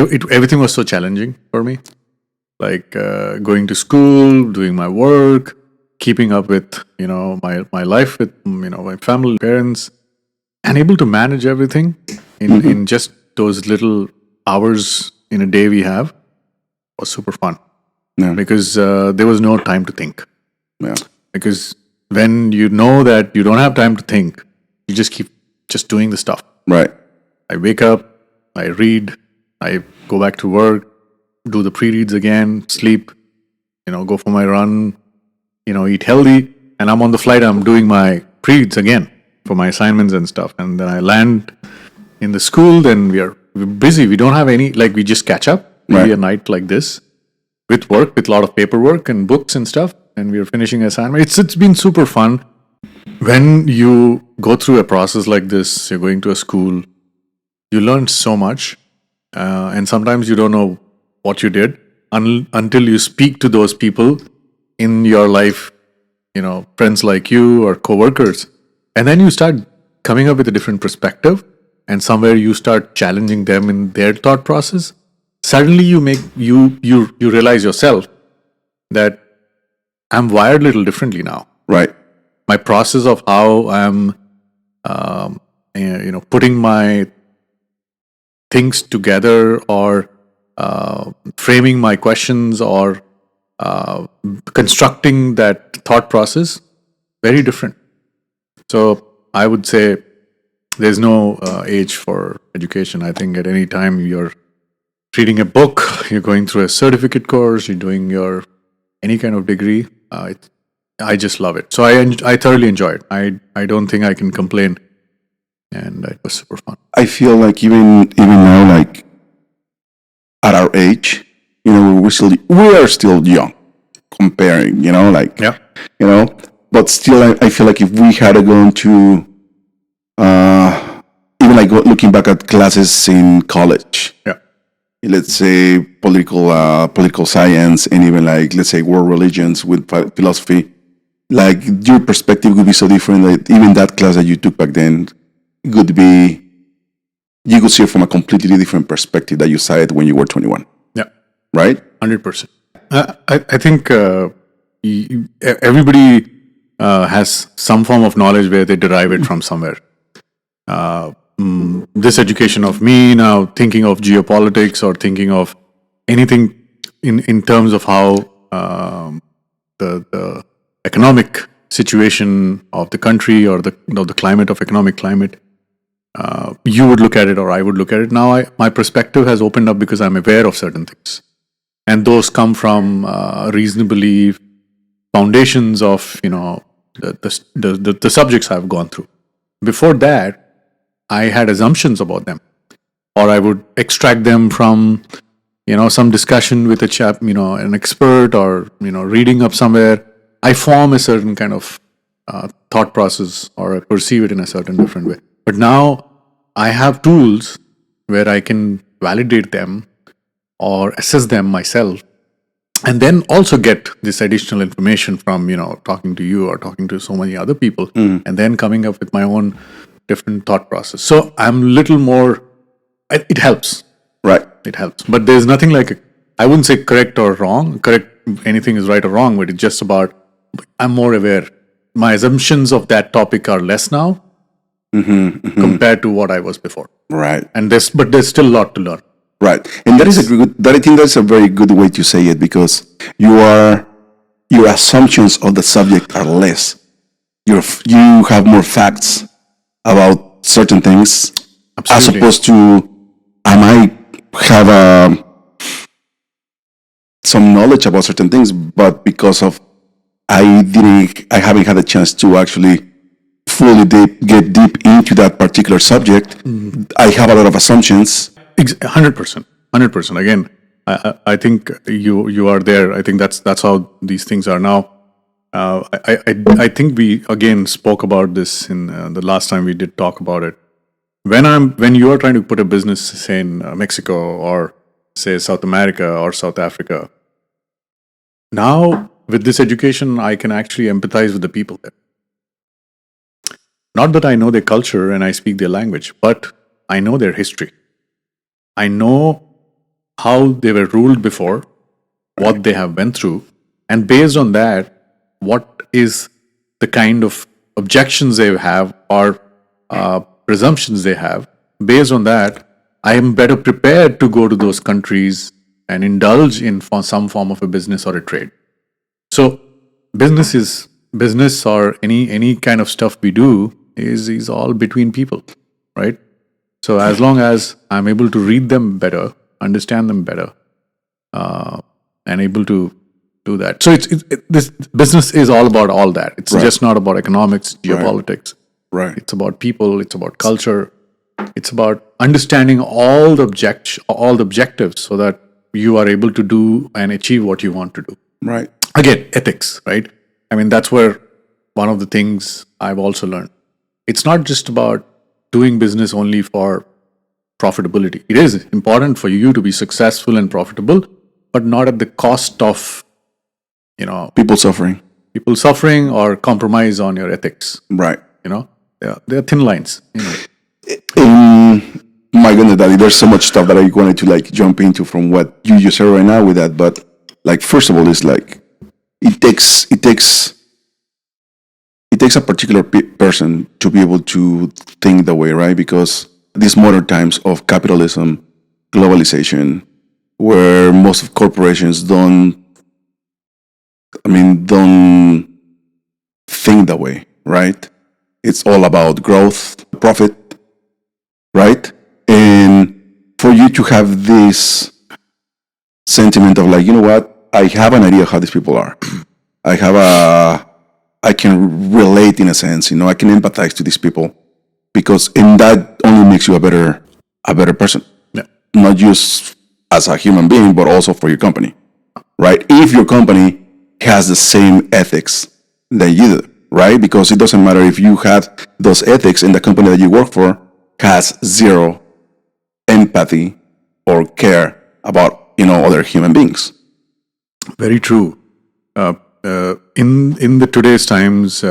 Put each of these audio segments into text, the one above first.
everything was so challenging for me. Like going to school, doing my work, keeping up with my life with my family, parents, and able to manage everything in just those little hours in a day we have was super fun. Yeah. Because there was no time to think. Yeah. Because when you know that you don't have time to think, you just keep just doing the stuff. Right. I wake up, I read, I go back to work, do the pre-reads again, sleep, go for my run, eat healthy, and I'm on the flight, I'm doing my pre-reads again for my assignments and stuff. And then I land in the school, then we're busy. We don't have any, like we just catch up, maybe a night like this, with work, with a lot of paperwork and books and stuff, and we're finishing assignment. It's been super fun. When you go through a process like this, you're going to a school, you learn so much, and sometimes you don't know what you did until you speak to those people in your life, friends like you or coworkers, and then you start coming up with a different perspective, and somewhere you start challenging them in their thought process. Suddenly you realize yourself that I'm wired a little differently now. Right. My process of how I'm putting my things together, or framing my questions, or constructing that thought process, very different. So I would say there's no age for education. I think at any time you're reading a book, you're going through a certificate course, you're doing your any kind of degree, I just love it. So I thoroughly enjoy it. I don't think I can complain, and it was super fun. I feel like even now, like at our age, we are still young comparing, like Yeah. But still, I feel like if we had gone to even like looking back at classes in college, Yeah. let's say political science, and even like let's say world religions with philosophy, like your perspective would be so different that even that class that you took back then would be, you could see it from a completely different perspective that you saw it when you were 21. Yeah. Right? 100%. I think everybody has some form of knowledge where they derive it from somewhere. This education of me now thinking of geopolitics, or thinking of anything in terms of how the economic situation of the country, or the climate of economic climate, you would look at it, or I would look at it. Now my perspective has opened up because I'm aware of certain things, and those come from reasonably foundations of the subjects I've gone through. Before that, I had assumptions about them, or I would extract them from some discussion with a chap, an expert, or reading up somewhere. I form a certain kind of thought process, or I perceive it in a certain different way. But now I have tools where I can validate them or assess them myself, and then also get this additional information from talking to you or talking to so many other people, and then coming up with my own different thought process. So I'm little more. It helps, Right. It helps, but there's nothing like I wouldn't say correct or wrong. Correct, anything is right or wrong, but it's just about I'm more aware. My assumptions of that topic are less now compared to what I was before. Right. And there's still a lot to learn. Right. And that is I think that's a very good way to say it, because your assumptions of the subject are less. You have more facts about certain things. Absolutely. As opposed to, I might have some knowledge about certain things, but because of I haven't had a chance to actually fully get deep into that particular subject, I have a lot of assumptions. 100%. Again, I think you are there. I think that's how these things are now. I think we again spoke about this in the last time we did talk about it. When you are trying to put a business, say in Mexico, or say South America or South Africa, now with this education, I can actually empathize with the people there. Not that I know their culture and I speak their language, but I know their history. I know how they were ruled before, what they have went through, and based on that, what is the kind of objections they have or presumptions they have. Based on that, I am better prepared to go to those countries and indulge in some form of a business or a trade. So business or any kind of stuff we do is all between people, right? So as long as I'm able to read them better, understand them better, and able to do that. So this business is all about all that. It's just not about economics, geopolitics. Right. It's about people. It's about culture. It's about understanding all the objectives so that you are able to do and achieve what you want to do. Right. Again, ethics, right? I mean, that's where one of the things I've also learned. It's not just about doing business only for profitability. It is important for you to be successful and profitable, but not at the cost of, People suffering. or compromise on your ethics. Right. They're thin lines. My goodness, Daddy, there's so much stuff that I wanted to jump into from what you just said right now with that. But first of all, it's it takes a particular person to be able to think that way, right? Because these modern times of capitalism, globalization, where most of corporations don't think that way, right? It's all about growth, profit, right? And for you to have this sentiment of you know what, I have an idea how these people are. I can relate in a sense, I can empathize to these people and that only makes you a better person. Yeah. Not just as a human being, but also for your company, right? If your company has the same ethics that you do, right? Because it doesn't matter if you have those ethics and the company that you work for has zero empathy or care about, other human beings. Very true. In the today's times,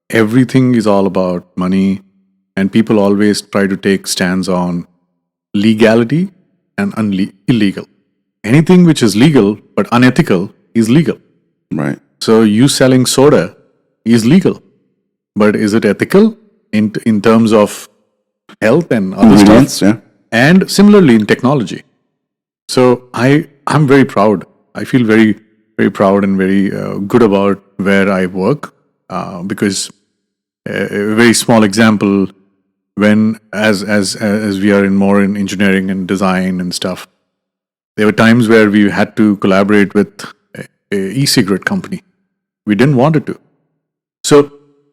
everything is all about money, and people always try to take stands on legality and illegal. Anything which is legal but unethical is legal. Right. So you selling soda is legal, but is it ethical in terms of health and other stuff? Yeah. And similarly in technology. So I'm very proud. I feel very, very proud and very good about where I work because a very small example, when as we are more in engineering and design and stuff, there were times where we had to collaborate with a e-cigarette company. We didn't want it to. So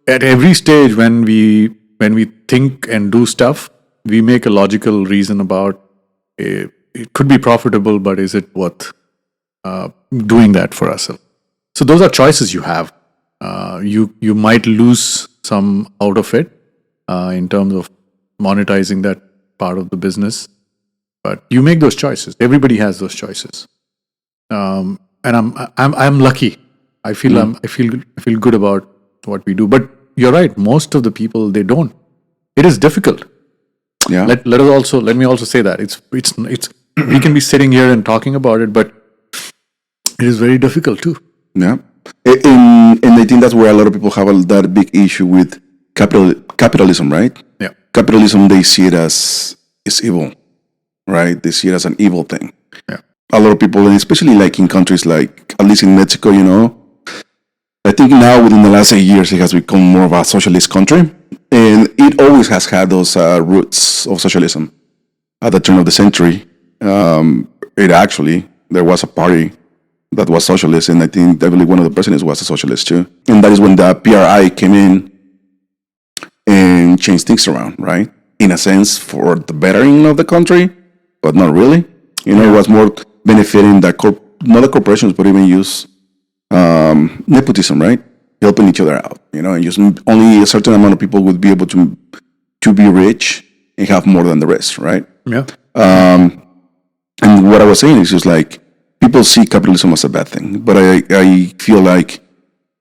at every stage when we think and do stuff, we make a logical reason about it could be profitable, but is it worth doing that for ourselves? So those are choices you have. You might lose some out of it in terms of monetizing that part of the business, but you make those choices. Everybody has those choices, and I'm lucky. I feel good about what we do. But you're right. Most of the people, they don't. It is difficult. Yeah. Let me also say that it's we can be sitting here and talking about it, but it is very difficult too. Yeah. And I think that's where a lot of people have that big issue with capitalism, right? Yeah. Capitalism, they see it as evil, right? They see it as an evil thing. Yeah. A lot of people, and especially in countries at least in Mexico, I think now within the last 8 years, it has become more of a socialist country. And it always has had those roots of socialism. At the turn of the century, there was a party that was socialist, and I believe one of the presidents was a socialist too. And that is when the PRI came in and changed things around, right? In a sense, for the bettering of the country, but not really. It was more benefiting not the corporations, but even use nepotism, right? Helping each other out, and just only a certain amount of people would be able to be rich and have more than the rest, right? Yeah. And what I was saying is just people see capitalism as a bad thing, but I feel like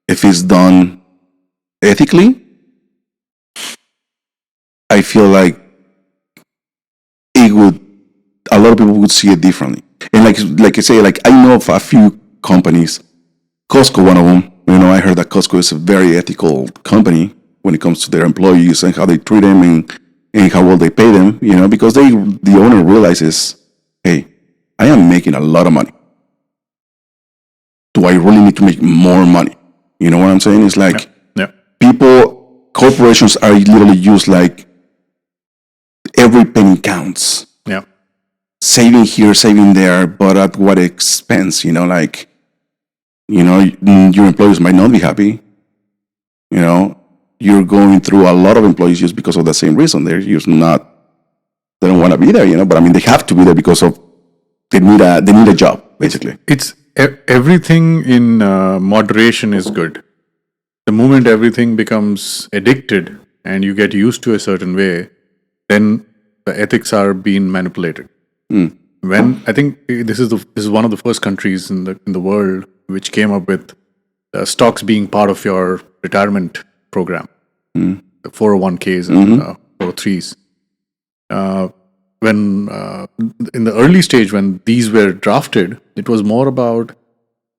if it's done ethically, I feel like it would a lot of people would see it differently. And like I say, like I know of a few companies, Costco, one of them. I heard that Costco is a very ethical company when it comes to their employees and how they treat them and how well they pay them. Because the owner realizes, hey, I am making a lot of money. Do I really need to make more money? You know what I'm saying? It's like corporations are literally used like every penny counts. Yeah. Saving here, saving there, but at what expense? Your employees might not be happy. You're going through a lot of employees just because of the same reason. They're just not. They don't want to be there, But I mean, they have to be there because of they need a job, basically. It's everything in moderation is good. The moment everything becomes addicted and you get used to a certain way, then the ethics are being manipulated. When I think this is one of the first countries in the world which came up with stocks being part of your retirement program, the 401ks and 403s. When in the early stage when these were drafted, it was more about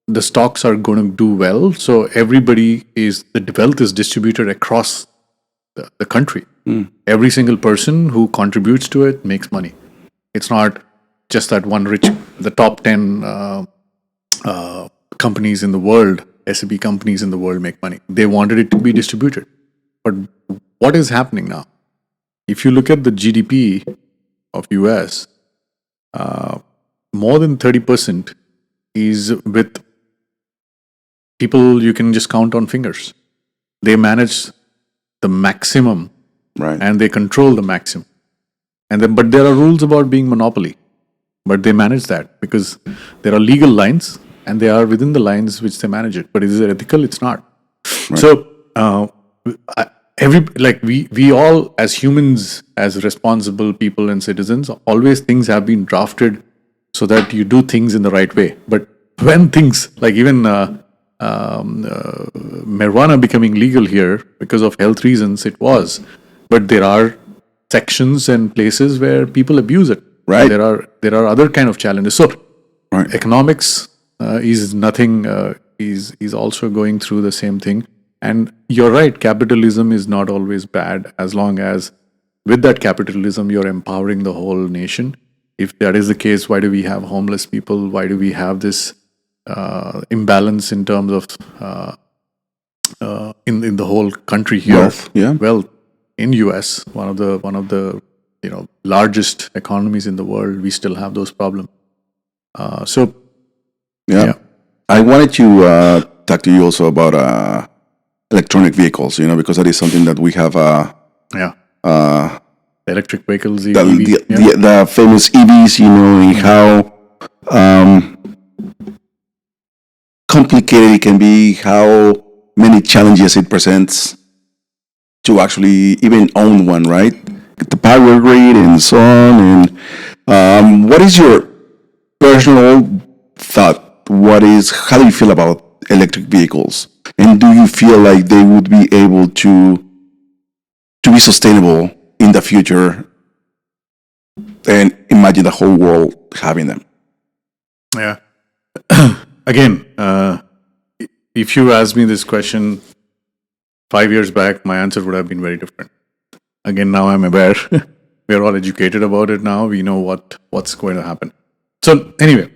the stocks are going to do well, so the wealth is distributed across the country. Every single person who contributes to it makes money. It's not just that the top 10 companies in the world, SAP companies in the world make money. They wanted it to be distributed. But what is happening now? If you look at the GDP of US, more than 30% is with people you can just count on fingers. They manage the maximum, right, and they control the maximum. But there are rules about being monopoly, but they manage that because there are legal lines and they are within the lines which they manage it. But is it ethical? It's not. Right. So we all as humans, as responsible people and citizens, always things have been drafted so that you do things in the right way. But when things like even marijuana becoming legal here because of health reasons, it was, but there are sections and places where people abuse it. Right. There are other kind of challenges. So right. Economics is nothing. Is also going through the same thing. And you're right. Capitalism is not always bad as long as with that capitalism you're empowering the whole nation. If that is the case, why do we have homeless people? Why do we have this imbalance in terms of in the whole country here? Wealth, yeah. Wealth in US, one of the largest economies in the world, we still have those problems. Yeah. I wanted to talk to you also about electronic vehicles, because that is something that we have. Electric vehicles, the famous EVs, and how complicated it can be, how many challenges it presents to actually even own one, right? The power grid and so on. And what is your personal thought? How do you feel about electric vehicles? And do you feel like they would be able to be sustainable in the future? And imagine the whole world having them. Yeah. Again, if you asked me this question 5 years back, my answer would have been very different. Again, now I'm aware. We are all educated about it now. We know what's going to happen. So anyway,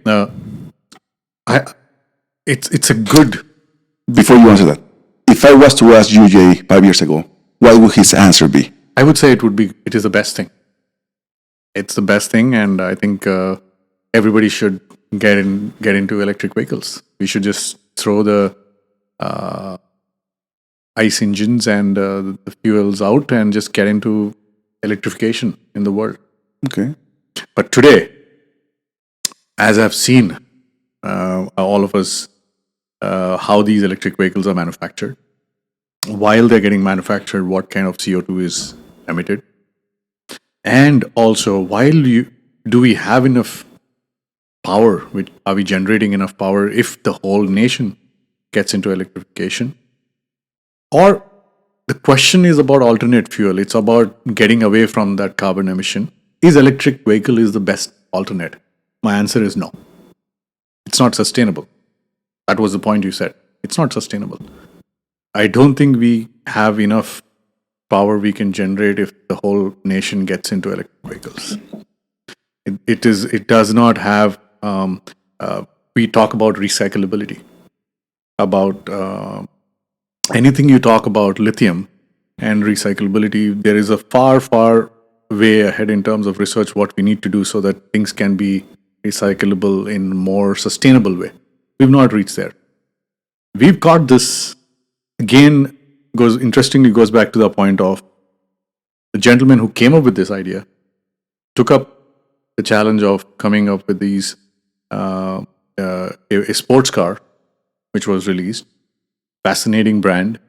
it's a good. Before you answer that, if I was to ask you, Jay, 5 years ago, what would his answer be? I would say it is the best thing. It's the best thing, and I think everybody should get into electric vehicles. We should just throw the ICE engines and the fuels out and just get into electrification in the world. Okay. But today, as I've seen, all of us, how these electric vehicles are manufactured, while they're getting manufactured, what kind of CO2 is emitted, and also do we have enough power? Are we generating enough power if the whole nation gets into electrification? Or the question is about alternate fuel. It's about getting away from that carbon emission. Is electric vehicle is the best alternate? My answer is no. It's not sustainable. That was the point you said. It's not sustainable. I don't think we have enough power we can generate if the whole nation gets into electric vehicles. It does not have. We talk about recyclability, about anything you talk about lithium and recyclability. There is a far way ahead in terms of research what we need to do so that things can be recyclable in a more sustainable way. We've not reached there. We've got this again. Goes back to the point of the gentleman who came up with this idea took up the challenge of coming up with these a sports car, which was released, fascinating brand,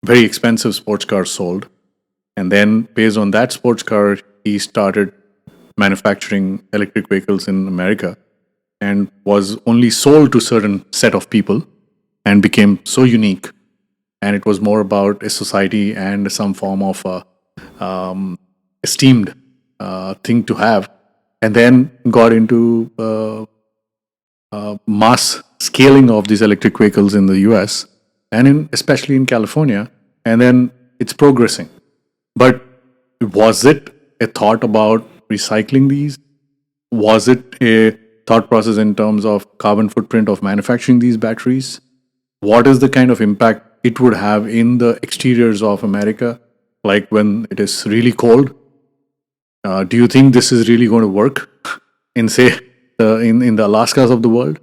very expensive sports car sold, and then based on that sports car, he started manufacturing electric vehicles in America, and was only sold to certain set of people, and became so unique. And it was more about a society and some form of esteemed thing to have, and then got into mass scaling of these electric vehicles in the US and especially in California, and then it's progressing. But was it a thought about recycling these? Was it a thought process in terms of carbon footprint of manufacturing these batteries? What is the kind of impact it would have in the exteriors of America, like when it is really cold? Do you think this is really going to work in, say, in the Alaskas of the world?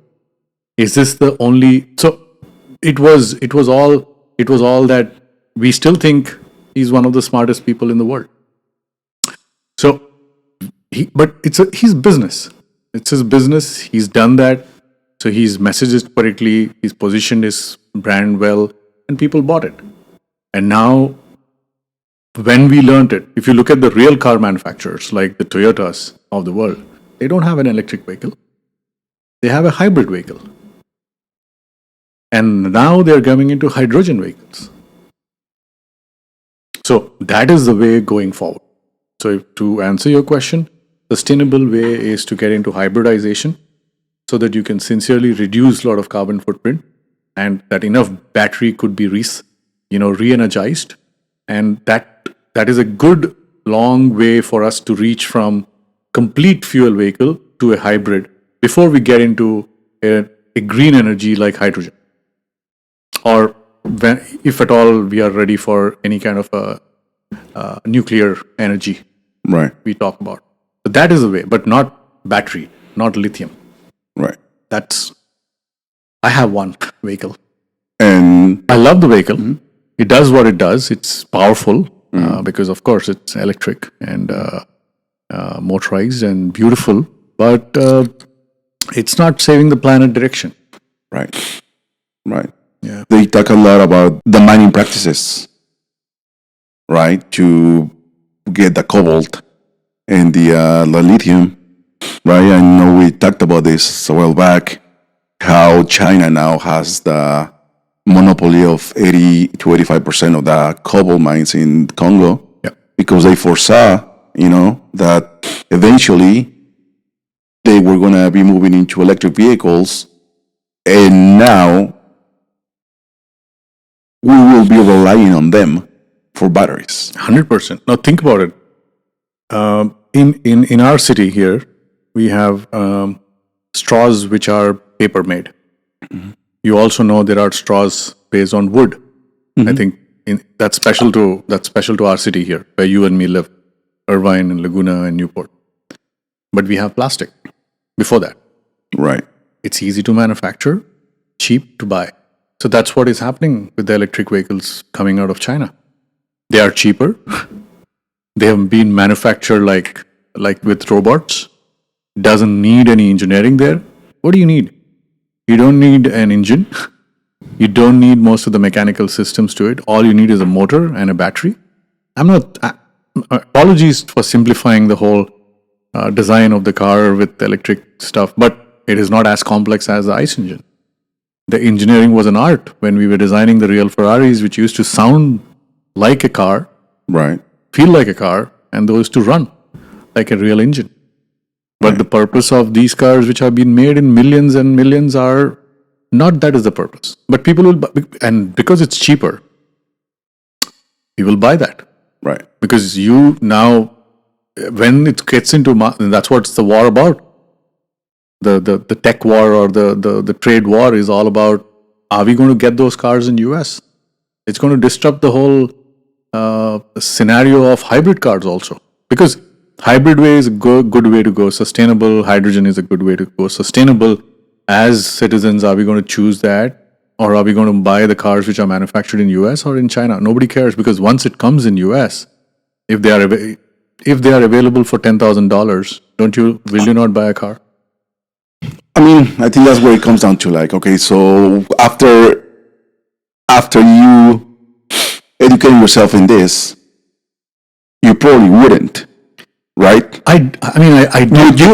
Is this the only? So it was all that we still think he's one of the smartest people in the world. So, but it's his business. It's his business. He's done that. So he's messaged it correctly. He's positioned his brand well, and people bought it. And now, when we learned it, if you look at the real car manufacturers like the Toyotas of the world, they don't have an electric vehicle. They have a hybrid vehicle. And now they're coming into hydrogen vehicles. So that is the way going forward. So to answer your question, sustainable way is to get into hybridization so that you can sincerely reduce a lot of carbon footprint, and that enough battery could be re-energized. And that is a good long way for us to reach from complete fuel vehicle to a hybrid before we get into a green energy like hydrogen, or if at all we are ready for any kind of a nuclear energy. Right. We talk about. But that is the way, but not battery, not lithium. Right. I have one vehicle. And I love the vehicle. Mm-hmm. It does what it does. It's powerful because, of course, it's electric and motorized and beautiful. But it's not saving the planet direction. Right. Right. Yeah. They talk a lot about the mining practices, right? To get the cobalt and the lithium, right? I know we talked about this a while back, how China now has the monopoly of 80 to 85% of the cobalt mines in Congo, because they foresaw, that eventually they were going to be moving into electric vehicles, and now we will be relying on them for batteries. 100%. Now think about it. In our city here, we have straws which are paper made. Mm-hmm. You also know there are straws based on wood. Mm-hmm. I think that's special to our city here, where you and me live, Irvine and Laguna and Newport. But we have plastic before that. Right. It's easy to manufacture, cheap to buy. So that's what is happening with the electric vehicles coming out of China. They are cheaper. They have been manufactured like with robots. Doesn't need any engineering there. What do you need? You don't need an engine. You don't need most of the mechanical systems to it. All you need is a motor and a battery. Apologies for simplifying the whole design of the car with electric stuff, but it is not as complex as the ICE engine. The engineering was an art when we were designing the real Ferraris, which used to sound like a car, right? Feel like a car, and those to run like a real engine. But the purpose of these cars, which have been made in millions and millions, are not that is the purpose. But people will, and because it's cheaper, people buy that. Right. Because you now, when it gets into, that's what's the war about. The tech war or the trade war is all about, are we going to get those cars in US? It's going to disrupt the whole scenario of hybrid cars also. Because hybrid way is a good way to go. Sustainable hydrogen is a good way to go. Sustainable, as citizens, are we going to choose that? Or are we going to buy the cars which are manufactured in US or in China? Nobody cares, because once it comes in US, if they are available for $10,000, will you not buy a car? I mean, I think that's where it comes down to. Like, okay, so after you educating yourself in this, you probably wouldn't, right? I Would you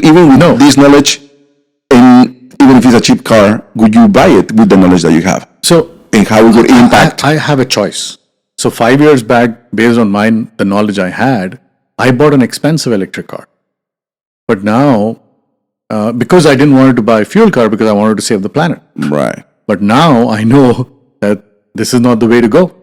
even with this knowledge, and even if it's a cheap car, would you buy it with the knowledge that you have? So, and how it would impact? I have a choice. So 5 years back, based on the knowledge I had, I bought an expensive electric car. But now, because I didn't want to buy a fuel car because I wanted to save the planet. Right. But now I know that this is not the way to go.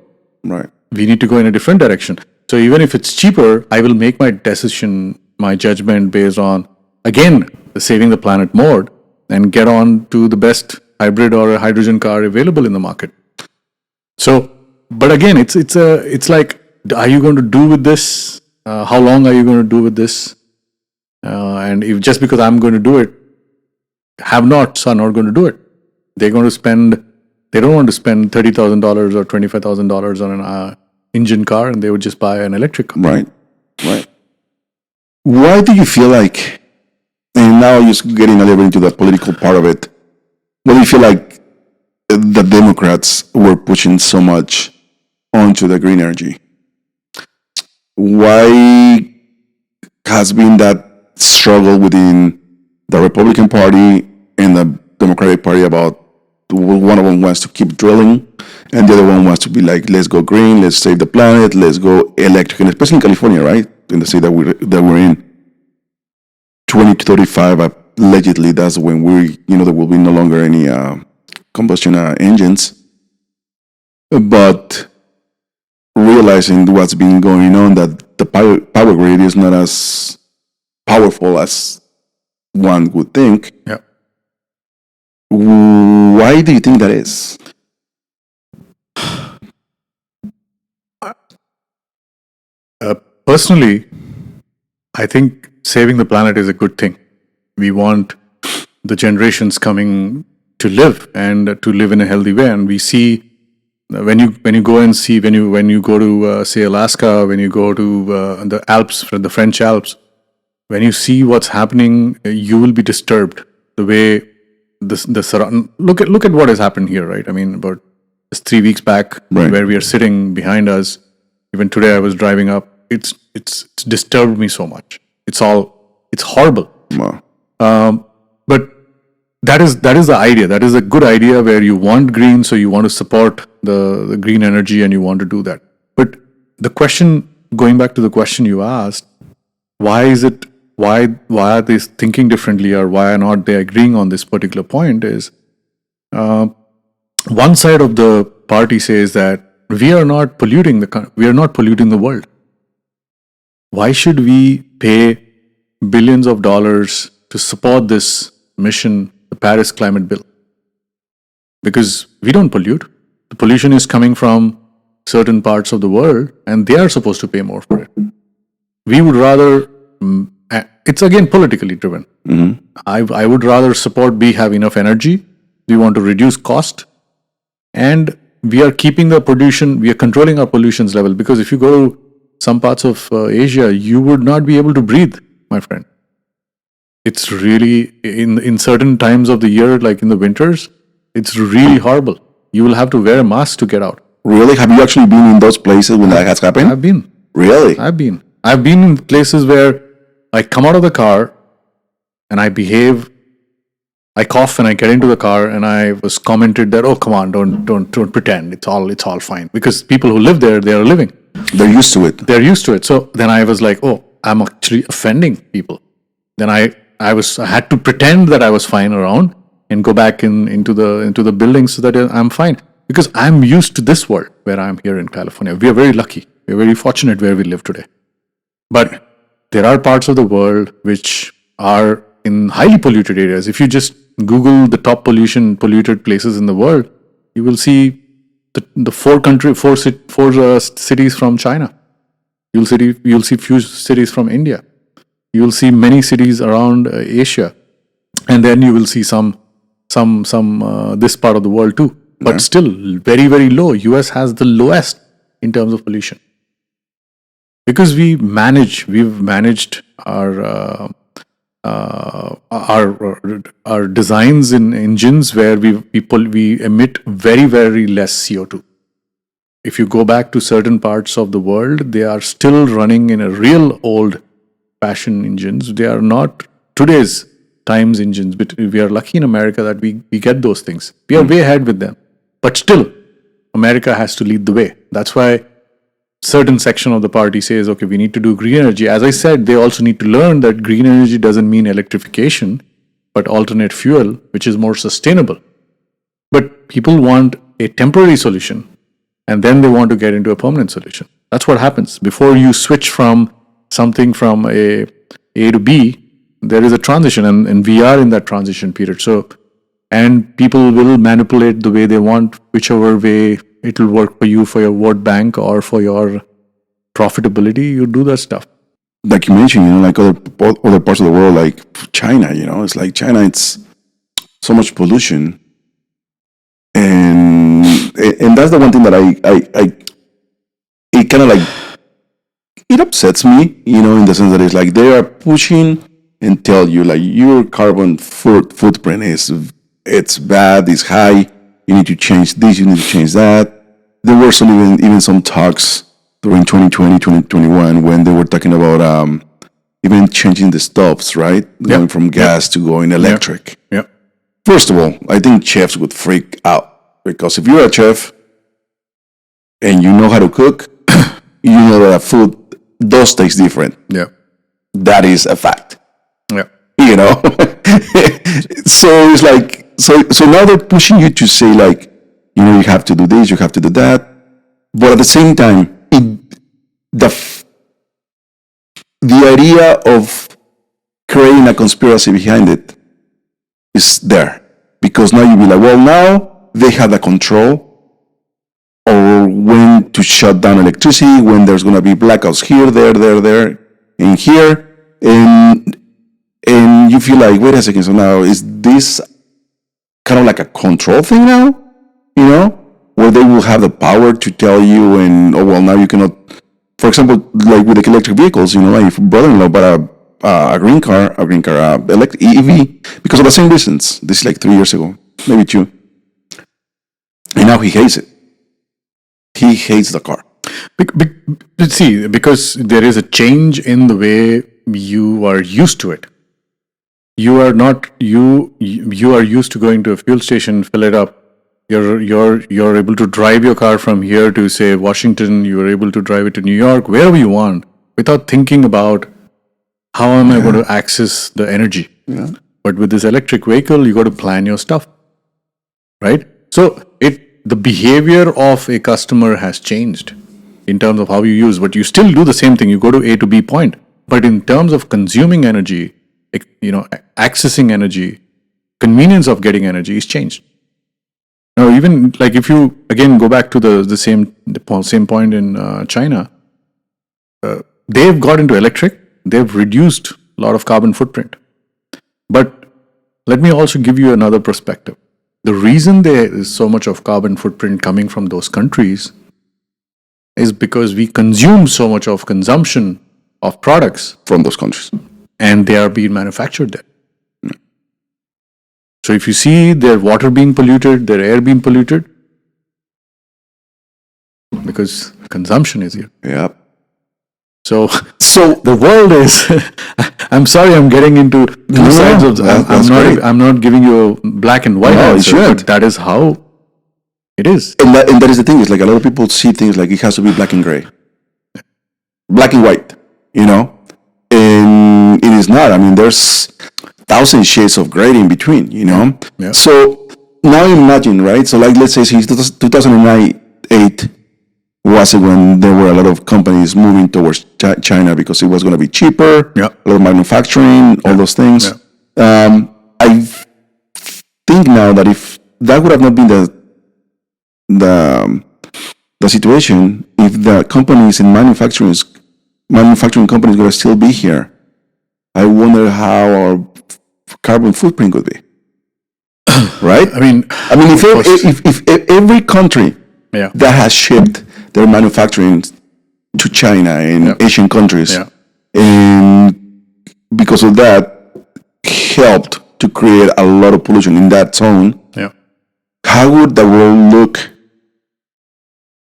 Right. We need to go in a different direction. So even if it's cheaper, I will make my decision, my judgment based on, again, the saving the planet mode, and get on to the best hybrid or a hydrogen car available in the market. So, but again, it's like, are you going to do with this? How long are you going to do with this? And if just because I'm going to do it, have-nots are not going to do it. They're going to spend. They don't want to spend $30,000 or $25,000 on an engine car, and they would just buy an electric car. Right. Right. Why do you feel like? And now just getting a little bit into the political part of it. Why do you feel like the Democrats were pushing so much onto the green energy? Why has been that struggle within the Republican Party and the Democratic Party about one of them wants to keep drilling and the other one wants to be like, let's go green, let's save the planet, let's go electric, and especially in California, right? In the state that we're in, 2035, allegedly, that's when there will be no longer any combustion engines. But realizing what's been going on, that the power grid is not as powerful as one would think. Yeah. Why do you think that is? Personally, I think saving the planet is a good thing. We want the generations coming to live and to live in a healthy way. And we see when you go and see when you go to say Alaska, when you go to the Alps, the French Alps, when you see what's happening, you will be disturbed. The way the surround. Look at what has happened here, right? I mean, about just 3 weeks back, Right. where we are sitting behind us. Even today, I was driving up. It's disturbed me so much. It's horrible. Wow. But that is the idea. That is a good idea where you want green, so you want to support the green energy and you want to do that. But the question, going back to the question you asked, why are they thinking differently, or why are not they agreeing on this particular point, is one side of the party says that we are not polluting the world. Why should we pay billions of dollars to support this mission, the Paris Climate Bill? Because we don't pollute. The pollution is coming from certain parts of the world, and they are supposed to pay more for it. We would rather, it's again politically driven. Mm-hmm. I would rather support we have enough energy, we want to reduce cost, and we are keeping the pollution, we are controlling our pollution's level. Because if you go to some parts of Asia, you would not be able to breathe, my friend. It's really, in certain times of the year, like in the winters, it's really horrible. You will have to wear a mask to get out. Really? Have you actually been in those places when that has happened? I've been. Really? I've been in places where I come out of the car and I cough and I get into the car, and I was commented that, oh, come on, don't pretend. It's all fine. Because people who live there, they are living. They're used to it. They're used to it. So then I was like, oh, I'm actually offending people. then I had to pretend that I was fine around and go back into the building so that I'm fine, because I'm used to this world where I'm here in California. We are very lucky. We're very fortunate where we live today. But there are parts of the world which are in highly polluted areas. If you just Google the top polluted places in the world, you will see the four cities from China. You'll see few cities from India. You will see many cities around Asia, and then you will see some this part of the world too. But still, very very low. US has the lowest in terms of pollution, because we've managed our designs in engines where we emit very very less CO2. If you go back to certain parts of the world, they are still running in a real old fashioned engines. They are not today's times engines, but we are lucky in America that we get those things. We are way ahead with them. But still, America has to lead the way. That's why certain section of the party says, okay, we need to do green energy. As I said, they also need to learn that green energy doesn't mean electrification, but alternate fuel, which is more sustainable. But people want a temporary solution, and then they want to get into a permanent solution. That's what happens. Before you switch from something from A to B, there is a transition, and we are in that transition period. So, and people will manipulate the way they want, whichever way it will work for you, for your vote bank or for your profitability. You do that stuff. Like you mentioned, like other parts of the world, like China, it's like China, it's so much pollution. And that's the one thing that it kind of like, it upsets me, in the sense that it's like they are pushing and tell you like your carbon footprint it's bad, it's high, you need to change this, you need to change that. There were even some talks during 2020, 2021 when they were talking about even changing the stoves, right? Going from gas to going electric. Yeah. First of all, I think chefs would freak out, because if you're a chef and you know how to cook, you know that food does taste different. Yeah. That is a fact. Yeah. So it's like, so now they're pushing you to say like, you have to do this, you have to do that. But at the same time, the idea of creating a conspiracy behind it is there. Because now you be like, well, now they have the control or when to shut down electricity, when there's going to be blackouts here, there, and here. And you feel like, wait a second, so now is this kind of like a control thing now? Where they will have the power to tell you, and now you cannot. For example, like with the electric vehicles, my brother-in-law bought a green car, electric EV, because of the same reasons. This is like 3 years ago, maybe 2, and now he hates it. He hates the car. See, because there is a change in the way you are used to it. You are not you are used to going to a fuel station, fill it up. You're able to drive your car from here to, say, Washington. You are able to drive it to New York, wherever you want, without thinking about how am I going to access the energy. Yeah. But with this electric vehicle, you got to plan your stuff, right? So the behavior of a customer has changed in terms of how you use, but you still do the same thing. You go to A to B point, but in terms of consuming energy, accessing energy, convenience of getting energy is changed. Now, even like if you again go back to the same point in China, they've got into electric. They've reduced a lot of carbon footprint. But let me also give you another perspective. The reason there is so much of carbon footprint coming from those countries is because we consume so much of consumption of products from those countries, and they are being manufactured there. So if you see their water being polluted, their air being polluted, because consumption is here. Yeah. So the world is. I'm sorry, I'm getting into two sides of. I'm not giving you a black and white answer, but that is how it is. And that is the thing. Is like a lot of people see things like it has to be black and gray, black and white. and it is not. I mean, there's thousand shades of gray in between, you know. Yeah. So now imagine, right? So like, let's say since 2008 was it when there were a lot of companies moving towards China because it was going to be cheaper, Yeah. a lot of manufacturing, all those things. I think now that if that would have not been the situation, if the companies in manufacturing companies going to still be here, I wonder how our carbon footprint would be. Right? I mean, if every country yeah. that has shipped their manufacturing to China and Asian countries, and because of that, helped to create a lot of pollution in that zone, how would the world look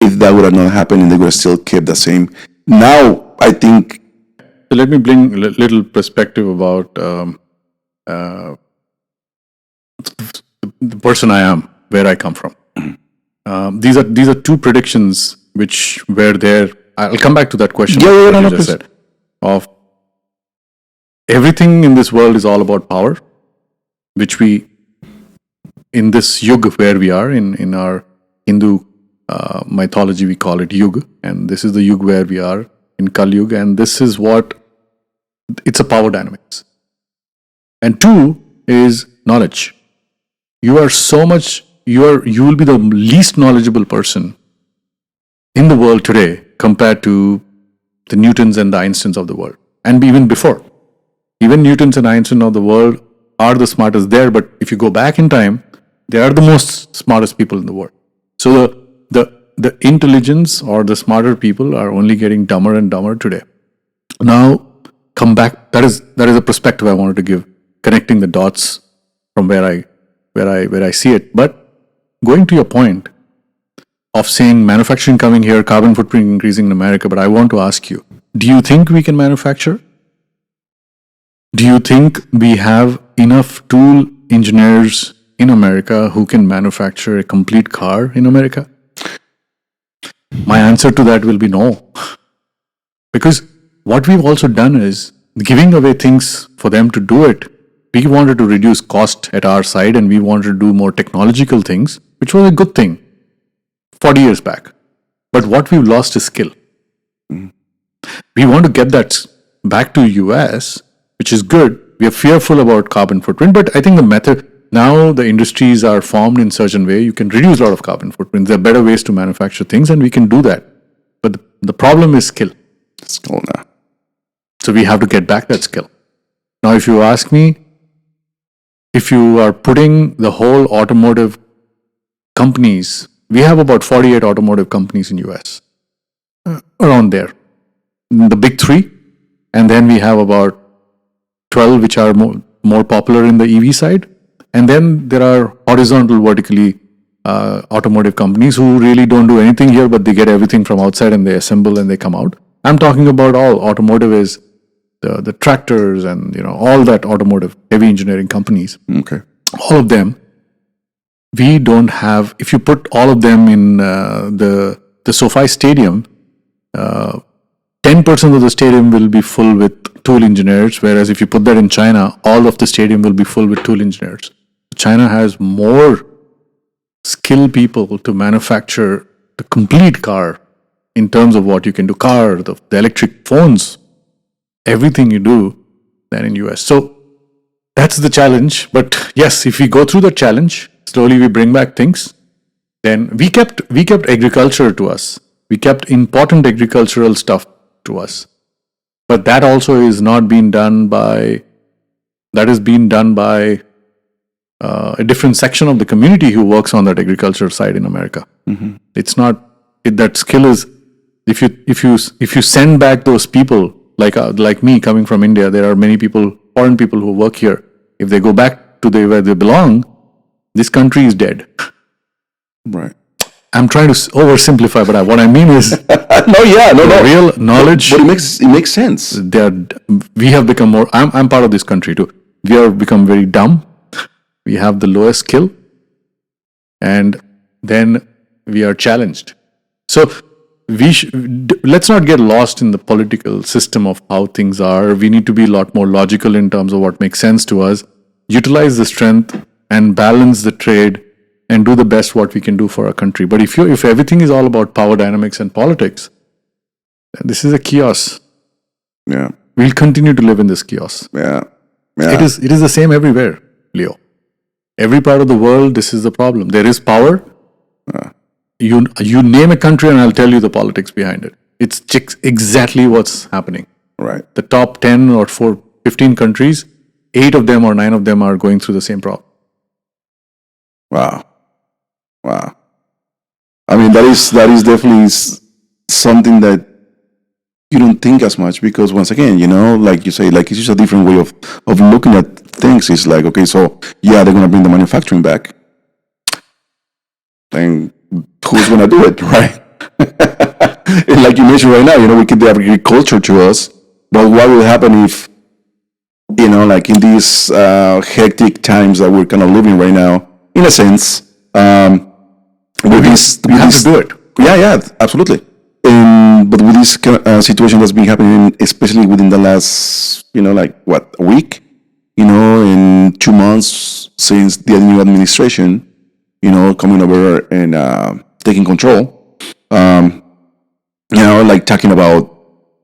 if that would have not happened and they would have still kept the same? Now, I think. So let me bring a little perspective about the person I am, where I come from. These are two predictions which were there. I'll come back to that question. You just said of everything in this world is all about power, which we in this yug where we are in our Hindu mythology we call it yug, and this is the yug where we are in Kali Yuga, and this is what it's a power dynamics. And two is knowledge. You are so much. You will be the least knowledgeable person in the world today compared to the Newtons and the Einsteins of the world, and even before. Even Newtons and Einstein of the world are the smartest there, but if you go back in time, they are the most smartest people in the world. So the intelligence or the smarter people are only getting dumber and dumber today. Now, come back. That is a perspective I wanted to give, connecting the dots from where I see it. But going to your point of saying manufacturing coming here, carbon footprint increasing in America, but I want to ask you, do you think we can manufacture? Do you think we have enough tool engineers in America who can manufacture a complete car in America? My answer to that will be no. Because what we've also done is giving away things for them to do it. We wanted to reduce cost at our side and we wanted to do more technological things, which was a good thing 40 years back. But what we've lost is skill. We want to get that back to US, which is good. We are fearful about carbon footprint, but I think the method, now the industries are formed in such a way you can reduce a lot of carbon footprint. There are better ways to manufacture things and we can do that. But the problem is skill. Skill now. So we have to get back that skill. Now, if you ask me, if you are putting the whole automotive companies, we have about 48 automotive companies in US, around there, the big three, and then we have about 12 which are more popular in the EV side, and then there are horizontal, vertically automotive companies who really don't do anything here, but they get everything from outside and they assemble and they come out. I'm talking about all automotive is the tractors and all that automotive heavy engineering companies. Okay. All of them, we don't have. If you put all of them in the SoFi Stadium, 10% of the stadium will be full with tool engineers. Whereas if you put that in China, all of the stadium will be full with tool engineers. China has more skilled people to manufacture the complete car in terms of what you can do, the electric phones, everything you do than in US. So that's the challenge. But yes, if we go through the challenge, slowly we bring back things. Then we kept agriculture to us. We kept important agricultural stuff to us. But that also is not being done by. That is being done by a different section of the community who works on that agriculture side in America. Mm-hmm. It's not that skill is. If you send back those people like me coming from India, there are many people, foreign people who work here. If they go back to where they belong, this country is dead. Right. I'm trying to oversimplify, but what I mean is no. Real knowledge. But it makes sense. We have become more. I'm part of this country too. We have become very dumb. We have the lowest skill, and then we are challenged. So let's not get lost in the political system of how things are. We need to be a lot more logical in terms of what makes sense to us, utilize the strength and balance the trade and do the best what we can do for our country. But if everything is all about power dynamics and politics, then this is a chaos. Yeah. We'll continue to live in this chaos. Yeah. It is the same everywhere, Leo. Every part of the world, this is the problem. There is power. You name a country and I'll tell you the politics behind it. It's exactly what's happening. Right. The top 10 or 15 countries, 8 of them or 9 of them are going through the same problem. Wow. I mean, that is definitely something that you don't think as much, because once again, like you say, like it's just a different way of looking at things. It's like, okay, so yeah, they're gonna bring the manufacturing back. Then who's gonna do it, right? And like you mentioned right now, we keep the agriculture to us, but what will happen if, like in these hectic times that we're kind of living right now, in a sense, we have to do it. Yeah, absolutely. But with this situation that's been happening, especially within the last, a week, in 2 months since the new administration, coming over and taking control, like talking about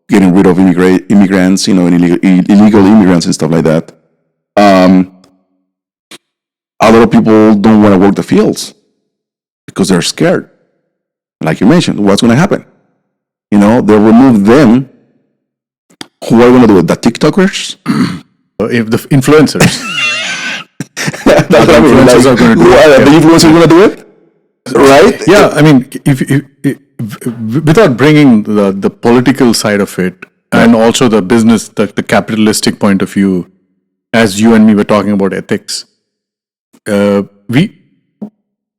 getting rid of immigrants, and illegal immigrants and stuff like that. A lot of people don't want to work the fields because they're scared. Like you mentioned, what's going to happen? They'll remove them. Who are going to do it? The TikTokers? If the influencers. That's what I mean. Influencers are going to do it. The influencers are going to do it? Right? Yeah, I mean, if without bringing the political side of it, and also the business, the capitalistic point of view, as you and me were talking about ethics, the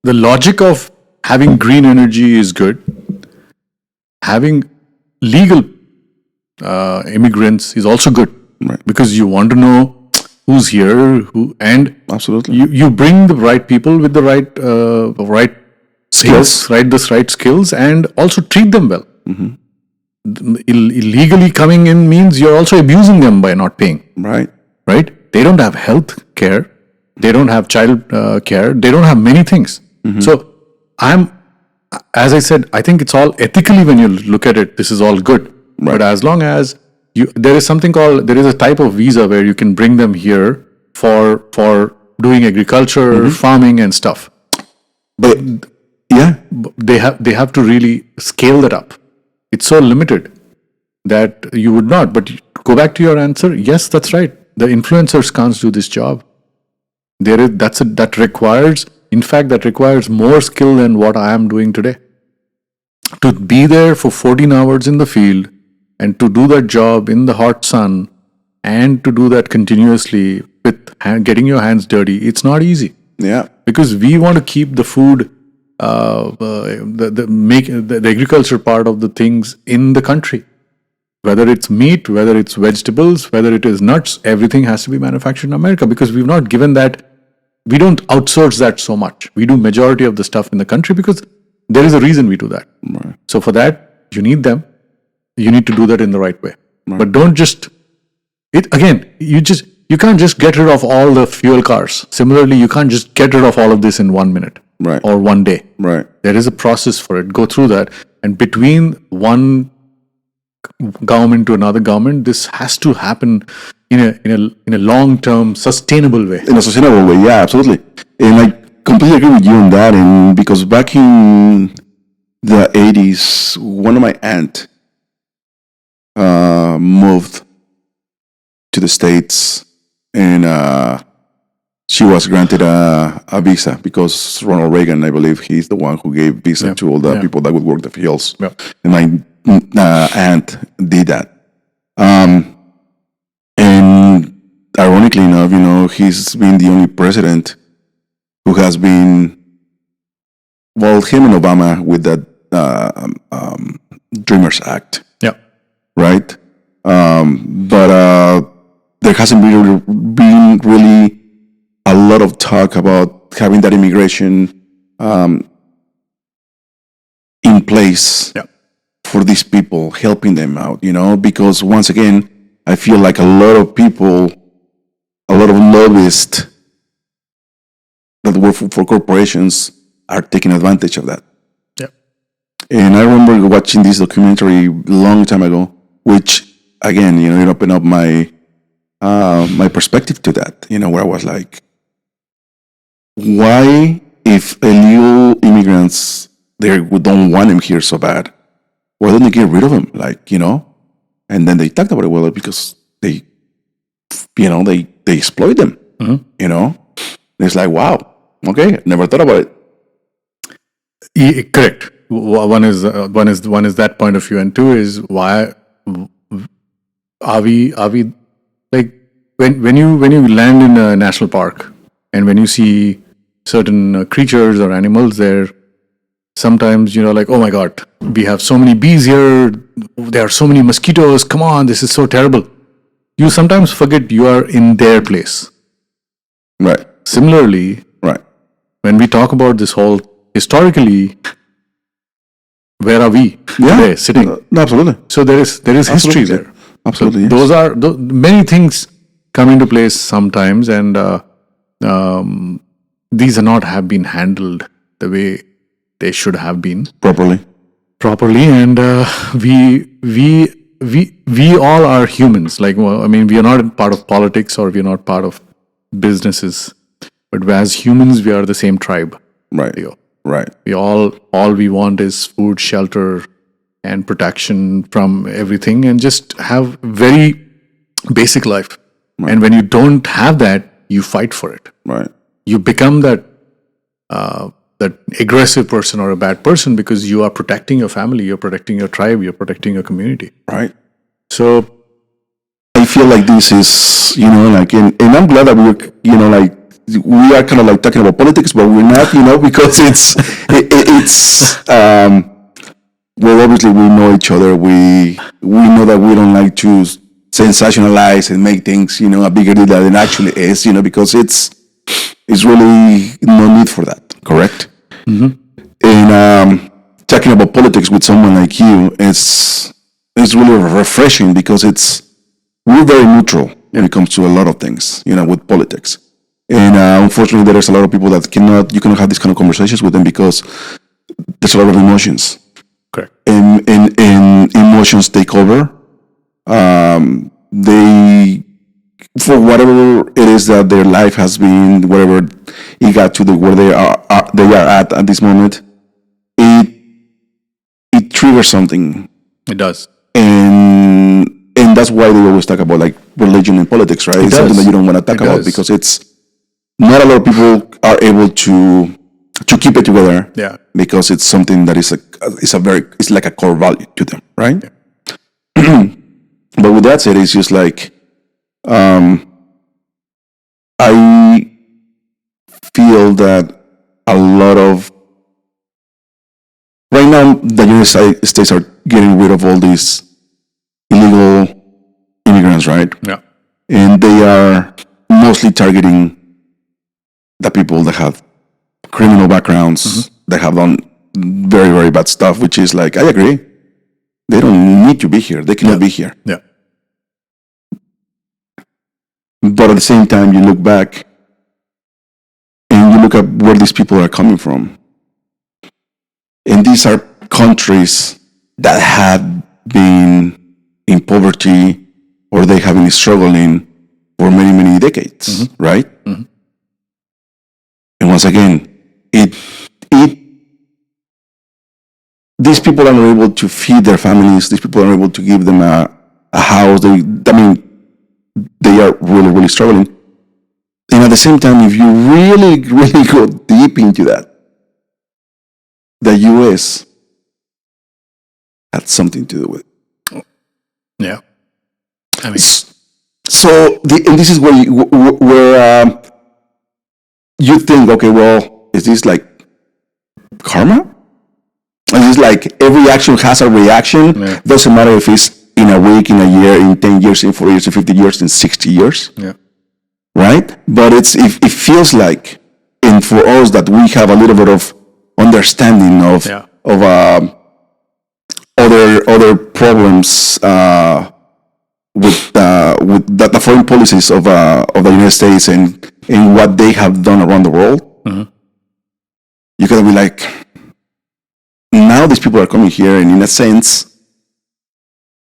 logic of having green energy is good. Having legal immigrants is also good, right, because you want to know who's here, and absolutely you bring the right people with the right skills, the right skills, and also treat them well. Mm-hmm. Illegally coming in means you're also abusing them by not paying. Right. They don't have health care. They don't have child care. They don't have many things. Mm-hmm. So as I said, I think it's all ethically, when you look at it, this is all good. Right. But as long as there is a type of visa where you can bring them here for doing agriculture, mm-hmm, farming and stuff. But they have to really scale that up. It's so limited that you would not. But go back to your answer. Yes, that's right. The influencers can't do this job. That requires more skill than what I am doing today. To be there for 14 hours in the field and to do that job in the hot sun and to do that continuously with getting your hands dirty, it's not easy. Yeah. Because we want to keep the food, the agriculture part of the things in the country. Whether it's meat, whether it's vegetables, whether it is nuts, everything has to be manufactured in America, because we've not given that. We don't outsource that so much. We do majority of the stuff in the country because there is a reason we do that. Right. So for that, you need them. You need to do that in the right way. Right. But don't just... You can't just get rid of all the fuel cars. Similarly, you can't just get rid of all of this in 1 minute. Right. Or 1 day. Right. There is a process for it. Go through that. And between one government to another government, this has to happen in a long-term, sustainable way. In a sustainable way, yeah, absolutely. And I completely agree with you on that. And because back in the 80s, one of my aunt moved to the States, and she was granted a visa because Ronald Reagan, I believe, he's the one who gave visa to all the people that would work the fields. Yeah. And my aunt did that. And ironically enough, he's been the only president who has been, him and Obama with that Dreamers Act. Yeah. Right? But there hasn't been really a lot of talk about having that immigration in place. Yeah. for these people, helping them out, because once again, I feel like a lot of people, a lot of lobbyists that work for corporations are taking advantage of that. Yeah. And I remember watching this documentary a long time ago, which again, it opened up my my perspective to that, where I was like, why, if illegal immigrants, they don't want them here so bad, why don't they get rid of them? And then they talked about it, well, because they exploit them, It's like, wow, okay, never thought about it. Correct. One is that point of view, and two is why are we like when you land in a national park and when you see certain creatures or animals there, sometimes like, oh my god, we have so many bees here, there are so many mosquitoes, come on, this is so terrible. You sometimes forget you are in their place. Right. Similarly, Right. when we talk about this whole historically, where are we today sitting? Absolutely. So there is history there. Absolutely. So those are many things come into place sometimes, and these are not have been handled the way they should have been properly, and we all are humans. Like, we are not part of politics or we are not part of businesses, but as humans, we are the same tribe. Right. Right. We all we want is food, shelter, and protection from everything, and just have very basic life. Right. And when you don't have that, you fight for it. Right. You become that aggressive person or a bad person because you are protecting your family, you're protecting your tribe, you're protecting your community. Right. So I feel like this is, and I'm glad that we're, we are kind of like talking about politics, but we're not, because it's well, obviously we know each other. We know that we don't like to sensationalize and make things, a bigger deal than it actually is, because it's really no need for that. Correct. Mm-hmm. And talking about politics with someone like you, it's really refreshing because we're very neutral when it comes to a lot of things, with politics. And unfortunately, there's a lot of people that you cannot have these kind of conversations with them because there's a lot of emotions. Correct. And emotions take over. They, for whatever it is that their life has been, whatever it got to where they are at this moment, it triggers something. It does. And that's why they always talk about like religion and politics, right? It's something that you don't want to talk about because it's not a lot of people are able to keep it together. Yeah. Because it's something that it's like a core value to them, right? Yeah. But with that said, it's just like I feel that a lot of right now the United States are getting rid of all these illegal immigrants, right? Yeah. And they are mostly targeting the people that have criminal backgrounds, that have done very, very bad stuff, which is like, I agree. They don't need to be here. They cannot be here. Yeah. But at the same time, you look back and you look at where these people are coming from. And these are countries that have been in poverty or they have been struggling for many, many decades, right? Mm-hmm. And once again, these people are not able to feed their families. These people are not able to give them a house. They are really, really struggling. And at the same time, if you really, really go deep into that, the U.S. had something to do with it. Yeah. And this is where you think, okay, well, is this like karma? Is this like every action has a reaction? Yeah. Doesn't matter if it's in a week, in a year, in 10 years, in 4 years, in 50 years, in 60 years. Yeah. Right? But it feels like, and for us that we have a little bit of understanding of other problems with the foreign policies of the United States and what they have done around the world, you gotta be like, now these people are coming here, and in a sense,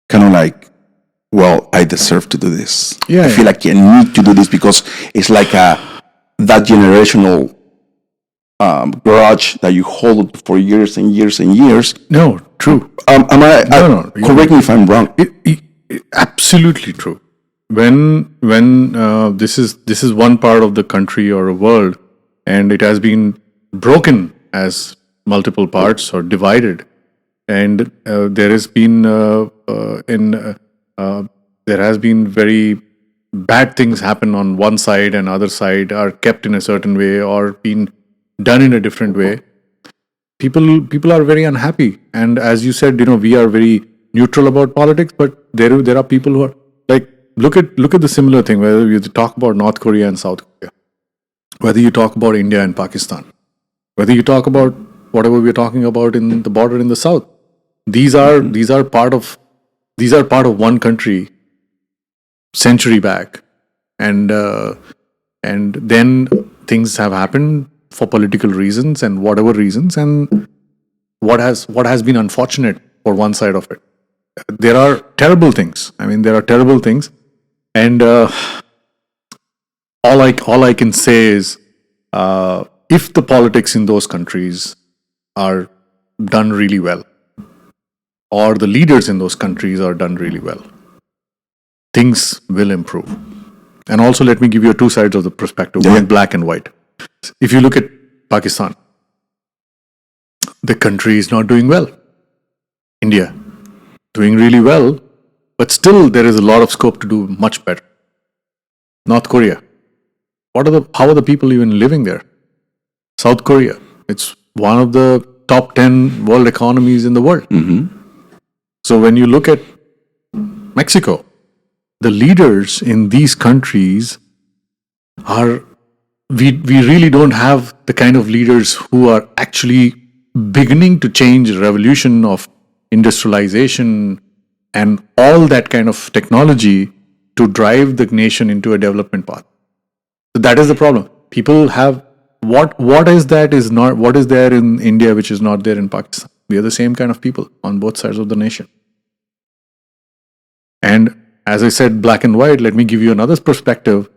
kind of like, well, I deserve to do this. I feel like I need to do this because it's like that generational grudge that you hold for years and years and years. No, true. No. Correct me if I'm wrong. Absolutely true. When this is one part of the country or a world, and it has been broken as multiple parts or divided, and there has been there has been very bad things happen on one side, and other side are kept in a certain way or been done in a different way. People are very unhappy, and as you said, we are very neutral about politics, but there are people who are like, look at the similar thing, whether you talk about North Korea and South Korea, whether you talk about India and Pakistan, whether you talk about whatever we're talking about in the border in the south. These are part of one country century back, and then things have happened for political reasons and whatever reasons, and what has been unfortunate for one side of it. There are terrible things. There are terrible things, and all I can say is, if the politics in those countries are done really well, or the leaders in those countries are done really well, things will improve. And also, let me give you two sides of the perspective, one black and white. If you look at Pakistan, the country is not doing well. India, doing really well, but still there is a lot of scope to do much better. North Korea, how are the people even living there? South Korea, it's one of the top 10 world economies in the world. So when you look at Mexico, the leaders in these countries are, we really don't have the kind of leaders who are actually beginning to change the revolution of industrialization and all that kind of technology to drive the nation into a development path. So that is the problem. People have what is there in India which is not there in Pakistan. We are the same kind of people on both sides of the nation. And as I said, black and white, let me give you another perspective.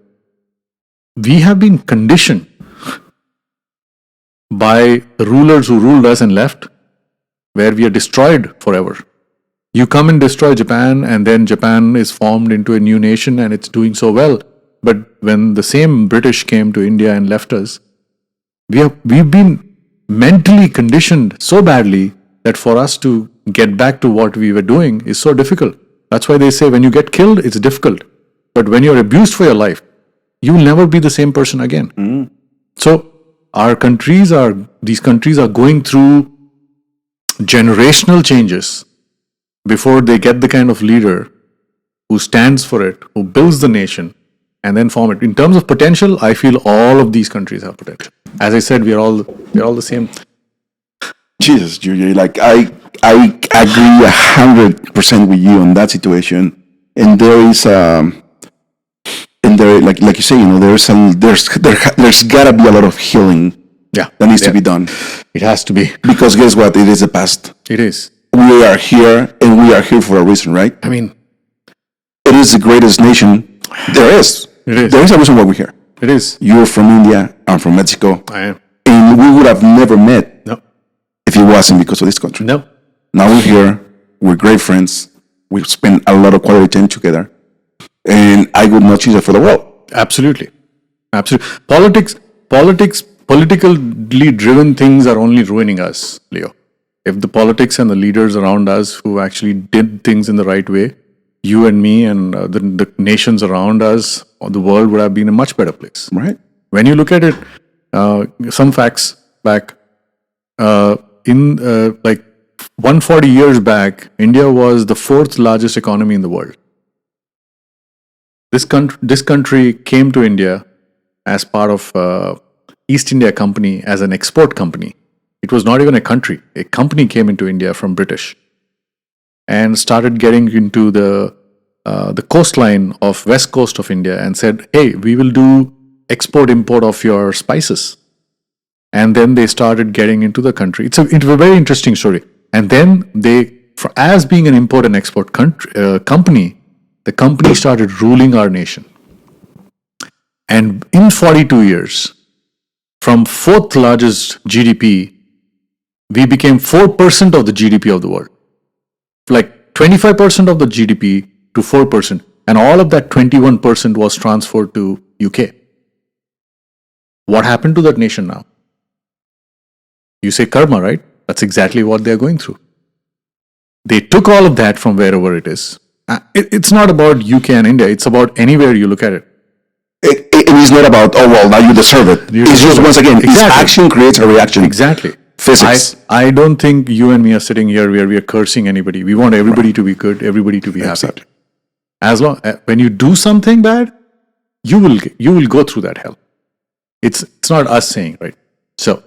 We have been conditioned by the rulers who ruled us and left, where we are destroyed forever. You come and destroy Japan, and then Japan is formed into a new nation and it's doing so well. But when the same British came to India and left us, we've been mentally conditioned so badly that for us to get back to what we were doing is so difficult. That's why they say when you get killed, it's difficult. But when you're abused for your life, you will never be the same person again. So these countries are going through generational changes before they get the kind of leader who stands for it, who builds the nation, and then form it. In terms of potential, I feel all of these countries have potential. As I said, we're all the same. Jesus, Julia, like I agree 100% with you on that situation, and there is like you say, there's gotta be a lot of healing that needs to be done. It has to be, because guess what? It is the past. It is. We are here, and we are here for a reason, right? It is the greatest nation there is. It is. There is a reason why we're here. It is. You're from India. I'm from Mexico. I am. And we would have never met if it wasn't because of this country. No. Now we're here. We're great friends. We've spent a lot of quality time together. And I would not choose it for the world. Absolutely. Politically driven things are only ruining us, Leo. If the politics and the leaders around us who actually did things in the right way, you and me and the nations around us, or the world would have been a much better place. Right. When you look at it, some facts back, in 140 years back, India was the 4th largest economy in the world. This country came to India as part of East India Company as an export company. It was not even a country. A company came into India from British. and started getting into the coastline of west coast of India and said, "Hey, we will do export import of your spices." And then they started getting into the country. It's a very interesting story. And then as being an import and export company, the company started ruling our nation. And in 42 years, from fourth largest GDP, we became 4% of the GDP of the world. Like 25% of the GDP to 4%. And all of that 21% was transferred to UK. What happened to that nation now? You say karma, right? That's exactly what they're going through. They took all of that from wherever it is. It's not about UK and India. It's about anywhere you look at it. It is not about, oh, well, now you deserve it. It's just, once again, exactly. Action creates a reaction. Exactly. Physics. I don't think you and me are sitting here where we are cursing anybody. We want everybody to be good, everybody to be happy. As long when you do something bad, you will go through that hell. It's not us saying, right? So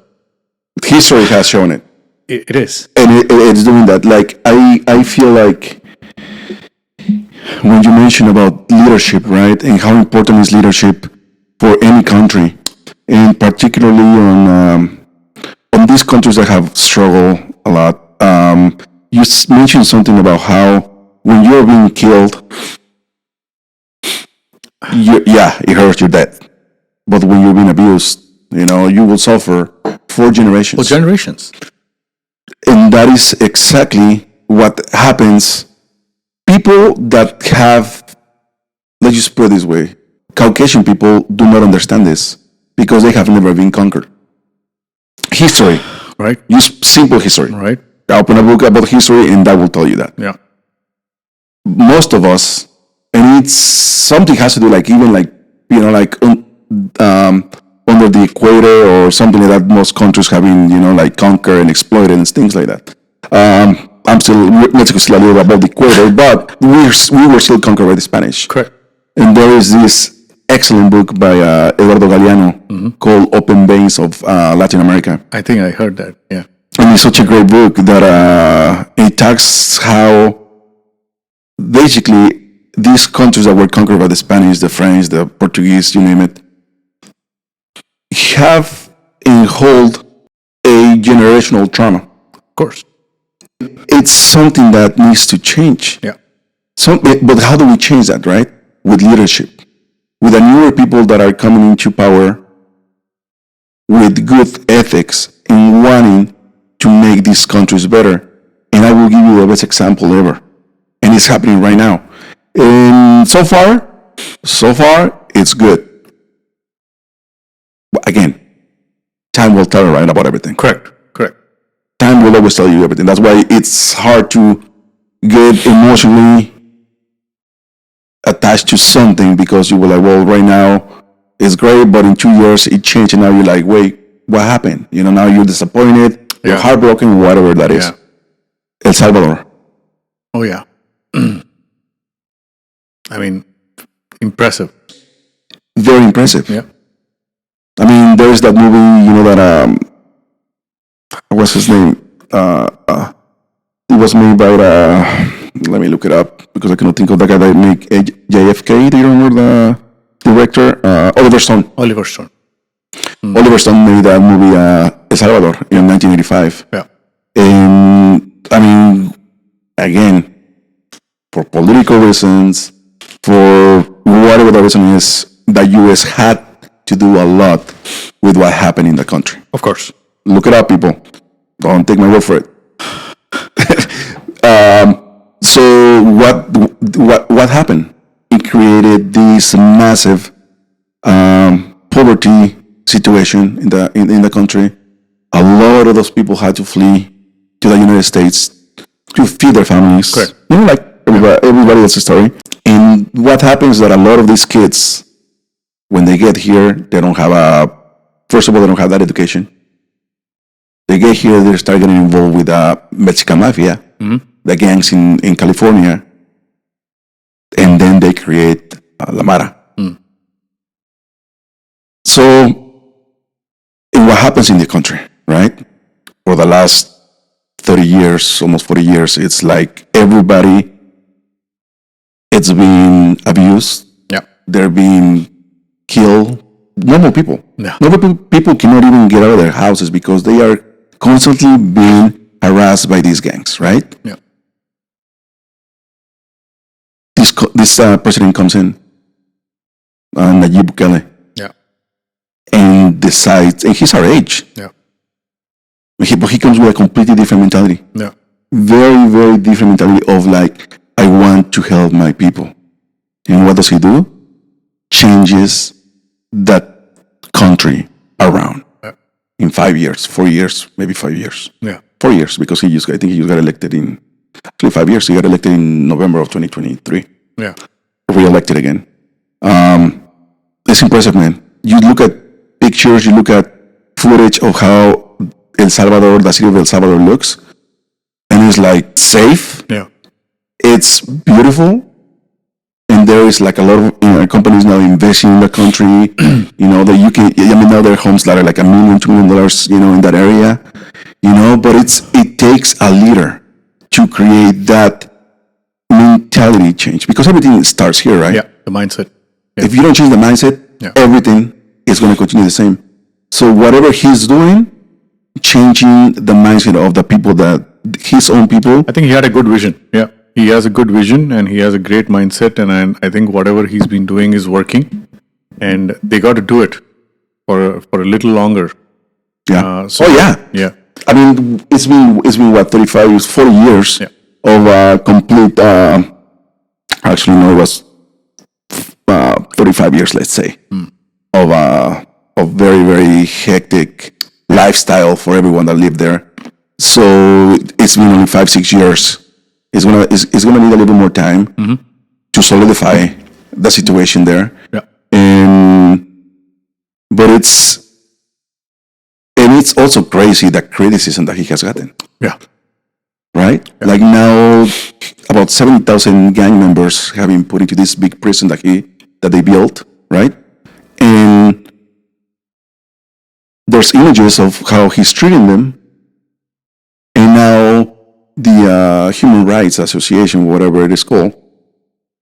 history has shown it. It is. And it's doing that. Like, I feel like when you mention about leadership, right, and how important is leadership for any country, and particularly on these countries that have struggled a lot, you mentioned something about how when you're being killed, it hurts, you're dead. But when you're being abused, you will suffer for generations. For generations. And that is exactly what happens. People that have, let's just put it this way, Caucasian people do not understand this because they have never been conquered. History. Right. Use simple history. Right. Open a book about history and that will tell you that. Yeah. Most of us, and it's something has to do under the equator or something like that, most countries have been, conquered and exploited and things like that. Mexico is still a little above the equator, but we were still conquered by the Spanish. Correct. And there is this excellent book by Eduardo Galeano called Open Veins of Latin America. I think I heard that, yeah. And it's such a great book that it talks how basically these countries that were conquered by the Spanish, the French, the Portuguese, you name it, have and hold a generational trauma. Of course. It's something that needs to change. Yeah. But how do we change that, right? With leadership. With the newer people that are coming into power with good ethics and wanting to make these countries better. And I will give you the best example ever. And it's happening right now. And so far, it's good. But again, time will tell, right, about everything. Correct. Time will always tell you everything. That's why it's hard to get emotionally attached to something because you were like, well, right now it's great, but in 2 years it changed, and now you're like, wait, what happened? Now you're disappointed, you're heartbroken, whatever that is. El Salvador. Oh, yeah. I mean, impressive. Very impressive. Yeah. I mean, there's that movie, that, what's his name? It was made by, let me look it up, because I cannot think of the guy that made JFK. Do you remember the director? Oliver Stone. Oliver Stone. Oliver Stone made that movie, El Salvador, in 1985. Yeah. And, I mean, again, for political reasons, for whatever the reason is, the U.S. had to do a lot with what happened in the country. Of course. Look it up, people. Don't take my word for it. So what happened? It created this massive poverty situation in the country. A lot of those people had to flee to the United States to feed their families. Correct. Like everybody else's story. And what happens is that a lot of these kids, when they get here, they don't have first of all, they don't have that education. They get here, they start getting involved with the Mexican mafia, the gangs in California, and then they create La Mara. So, and what happens in the country, right? For the last 30 years, almost 40 years, it's like everybody, it's being abused. Yeah. They're being killed. Normal people. Yeah. Normal people cannot even get out of their houses because they are constantly being harassed by these gangs, right? Yeah. This president comes in, Nayib Bukele, Yeah. and decides, and he's our age, Yeah. but he comes with a completely different mentality. Yeah. Very, very different mentality of like, I want to help my people. And what does he do? Changes that country around in 5 years, 4 years, maybe 5 years. Yeah. 4 years, because I think he just got elected in, actually 5 years. He got elected in November of 2023. Yeah. Re-elected again. It's impressive, man. You look at pictures, you look at footage of how El Salvador, the city of El Salvador looks, and it's like safe. Yeah. It's beautiful. And there is like a lot of companies now investing in the country. That you can. I mean, now there are homes that are like $1 million, $2 million, in that area. But it takes a leader to create that mentality change because everything starts here, right? Yeah. The mindset. Yeah. If you don't change the mindset, everything is going to continue the same. So whatever he's doing, changing the mindset of the people, that his own people. I think he had a good vision. Yeah. He has a good vision and he has a great mindset, and I think whatever he's been doing is working, and they got to do it for a little longer. Yeah. Yeah. I mean, it's been what, 35 years, 40 years of complete. Actually, no, it was 35 years, let's say, of very, very hectic lifestyle for everyone that lived there. So it's been only 5-6 years. It's gonna need a little more time to solidify the situation there. Yeah. But it's also crazy the criticism that he has gotten. Yeah. Right? Yeah. Like now, about 70,000 gang members have been put into this big prison that they built, right? And there's images of how he's treating them, and now the Human Rights Association, whatever it is called,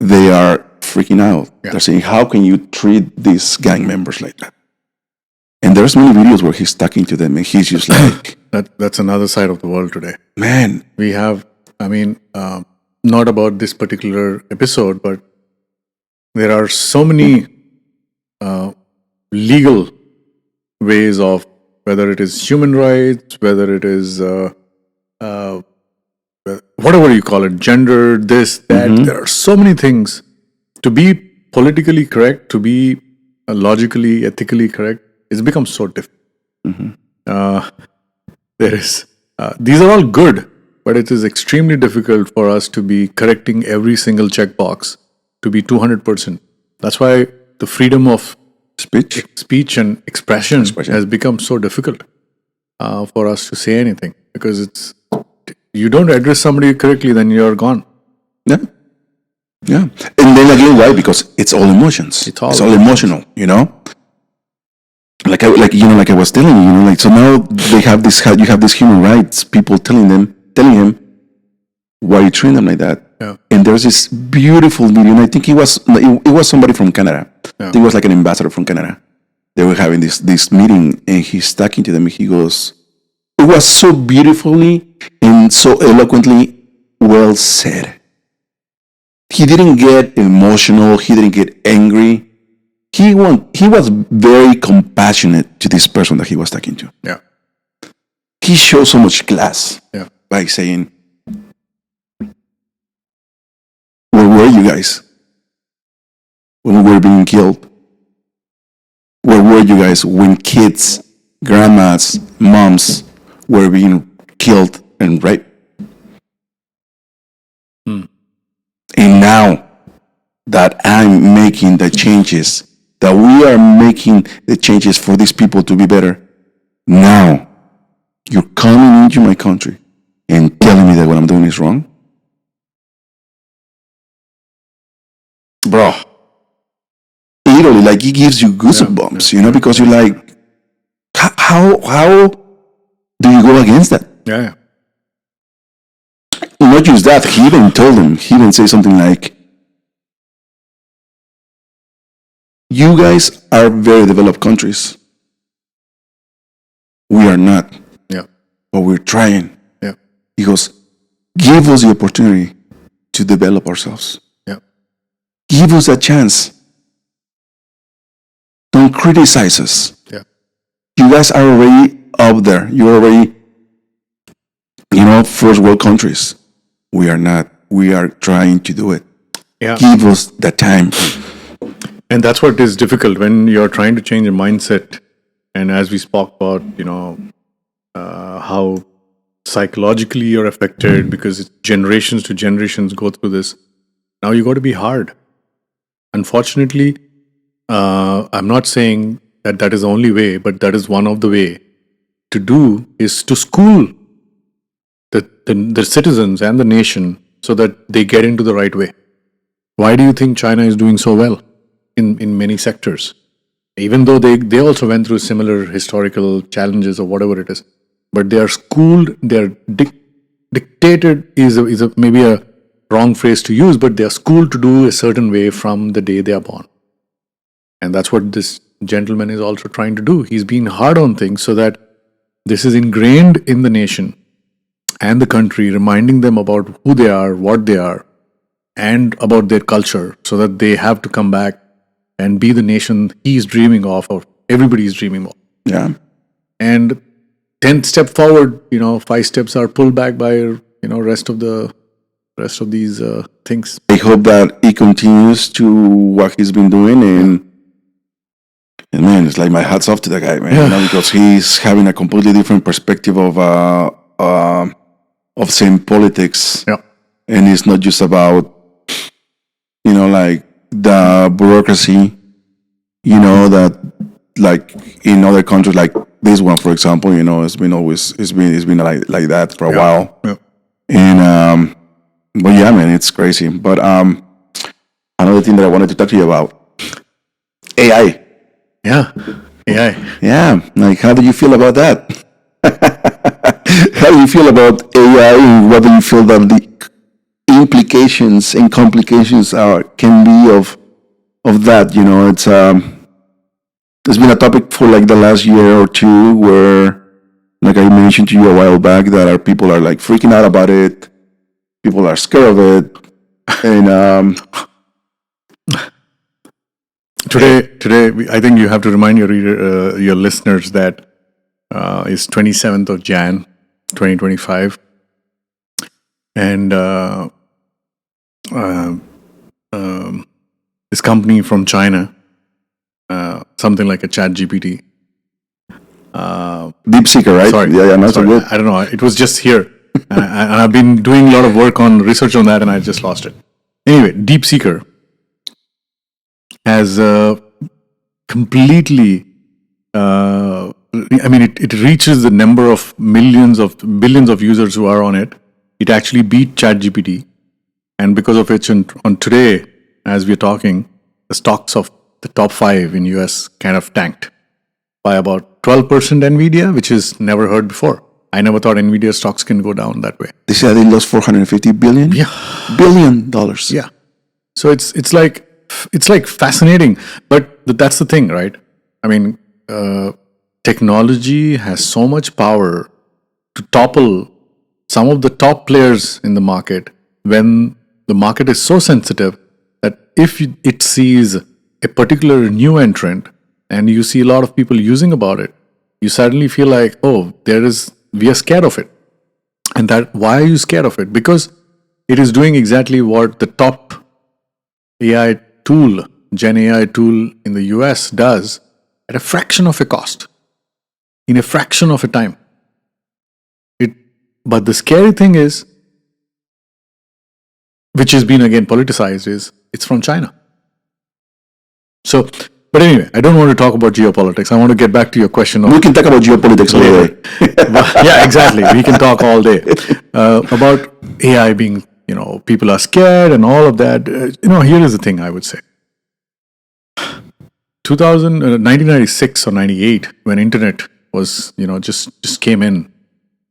they are freaking out. Yeah. They're saying, how can you treat these gang members like that? And there's many videos where he's talking to them and he's just like... That's another side of the world today. Man. We have, not about this particular episode, but there are so many legal ways of, whether it is human rights, whether it is... whatever you call it, gender, this, that, there are so many things. To be politically correct, to be logically, ethically correct, it's become so difficult. These are all good, but it is extremely difficult for us to be correcting every single checkbox to be 200%. That's why the freedom of speech and expression has become so difficult for us to say anything, because you don't address somebody correctly, then you're gone. Yeah. And then again, why? Because it's all emotions. It's all emotional, Like I was telling you, so now you have these human rights people telling him, why are you treating them like that? Yeah. And there's this beautiful video, and I think it was somebody from Canada. Yeah. I think it was like an ambassador from Canada. They were having this meeting, and he's talking to them, and he goes, it was so beautifully and so eloquently well said. He didn't get emotional. He didn't get angry. He was very compassionate to this person that he was talking to. Yeah. He showed so much class. Yeah. By saying, where were you guys when we were being killed? Where were you guys when kids, grandmas, moms were being killed and raped? And now that I'm making the changes, that we are making the changes for these people to be better, now you're coming into my country and telling me that what I'm doing is wrong? Bro, literally, like, it gives you goosebumps, because you're like, how do you go against that? Yeah. not just that, he even told them, he even said something like, you guys are very developed countries. We are not, Yeah. but we're trying. Yeah. He goes, give us the opportunity to develop ourselves. Yeah. Give us a chance. Don't criticize us. Yeah. You guys are already up there. You're already, first world countries. We are not. We are trying to do it. Yeah. Give us the time. And that's what is difficult when you're trying to change a mindset. And as we spoke about, how psychologically you're affected because it's generations to generations go through this. Now you got to be hard. Unfortunately, I'm not saying that is the only way, but that is one of the way to do is to school the citizens and the nation so that they get into the right way. Why do you think China is doing so well in many sectors? Even though they also went through similar historical challenges or whatever it is, but they are schooled, they are dictated is maybe a wrong phrase to use, but they are schooled to do a certain way from the day they are born. And that's what this gentleman is also trying to do. He's being hard on things so that this is ingrained in the nation and the country, reminding them about who they are, what they are, and about their culture so that they have to come back and be the nation he's dreaming of or everybody's dreaming of. Yeah. And 10 step forward, 5 steps are pulled back by, rest of these things. I hope that he continues to what he's been doing, and man, it's like my hats off to the guy, man. Because he's having a completely different perspective of same politics. Yeah. And it's not just about, like the bureaucracy, that like in other countries, like this one, for example, it's been like that for a while. Yeah. And, but yeah, man, it's crazy. But, another thing that I wanted to talk to you about, AI. Yeah. AI. Yeah. Like, how do you feel about that? How do you feel about AI, and what do you feel that the implications and complications can be of that? It's been a topic for like the last year or two, where, like I mentioned to you a while back, that people are like freaking out about it. People are scared of it, and Today, I think you have to remind your listeners that is 27th of Jan, 2025, and this company from China, something like a ChatGPT. DeepSeek, right? Sorry, Yeah, not so good. I don't know. It was just here, and I've been doing a lot of work on research on that, and I just lost it. Anyway, DeepSeeker has completely. It reaches the number of billions of users who are on it. It actually beat ChatGPT, and because of which, on today, as we're talking, the stocks of the top 5 in US kind of tanked by about 12% Nvidia, which is never heard before. I never thought Nvidia stocks can go down that way. They said they lost $450 billion. Yeah. $billion dollars. Yeah. So it's like fascinating, but that's the thing, right? I mean, technology has so much power to topple some of the top players in the market when the market is so sensitive that if it sees a particular new entrant and you see a lot of people using about it, you suddenly feel like, oh, we are scared of it. And why are you scared of it? Because it is doing exactly what the top AI tool, Gen AI tool in the US does at a fraction of a cost, in a fraction of a time. But the scary thing is, which has been again politicized, is it's from China. So, but anyway, I don't want to talk about geopolitics. I want to get back to your question. We can talk about geopolitics all day. Yeah, exactly. We can talk all day about AI being, people are scared and all of that. Here is the thing I would say. 1996 or 98, when internet was, just came in,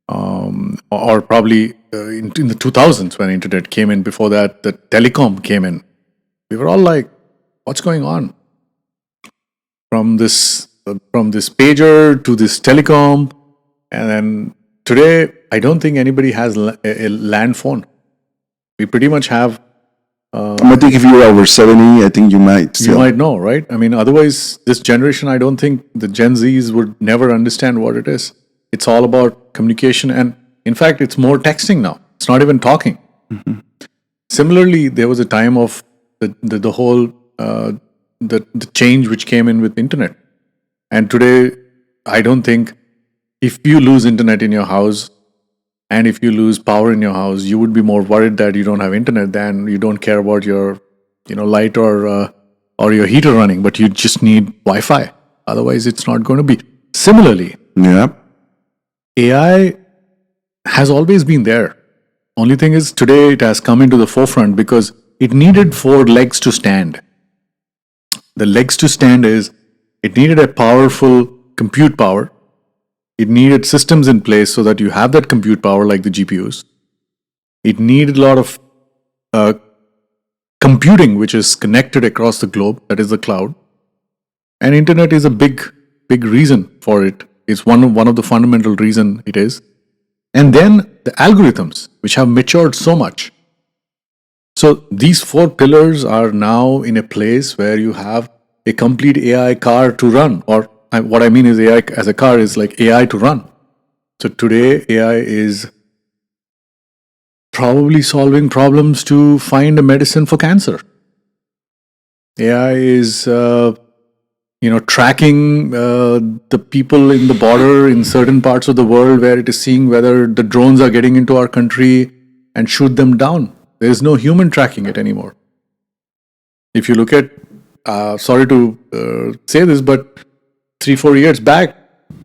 or probably in the 2000s when internet came in. Before that, the telecom came in. We were all like, what's going on? From this pager to this telecom, and then today I don't think anybody has a land phone. We pretty much have. I think if you're over 70, I think you might still. You might know, right? I mean, otherwise, this generation, I don't think the Gen Zs would never understand what it is. It's all about communication, and in fact, it's more texting now. It's not even talking. Similarly, there was a time of the whole the change which came in with internet, and today, I don't think if you lose internet in your house, and if you lose power in your house, you would be more worried that you don't have internet than you don't care about your, light or your heater running, but you just need Wi-Fi. Otherwise, it's not going to be. Similarly, Yeah. AI has always been there. Only thing is, today it has come into the forefront because it needed 4 legs to stand. The legs to stand is it needed a powerful compute power. It needed systems in place so that you have that compute power like the GPUs. It needed a lot of computing which is connected across the globe, that is the cloud. And internet is a big reason for it. It's one of the fundamental reason it is. And then the algorithms which have matured so much. So these 4 pillars are now in a place where you have a complete AI car to run, or what I mean is AI as a car is like AI to run. So today AI is probably solving problems to find a medicine for cancer. AI is tracking the people in the border in certain parts of the world where it is seeing whether the drones are getting into our country and shoot them down. There is no human tracking it anymore. If you look at, sorry to say this, but 3-4 years back,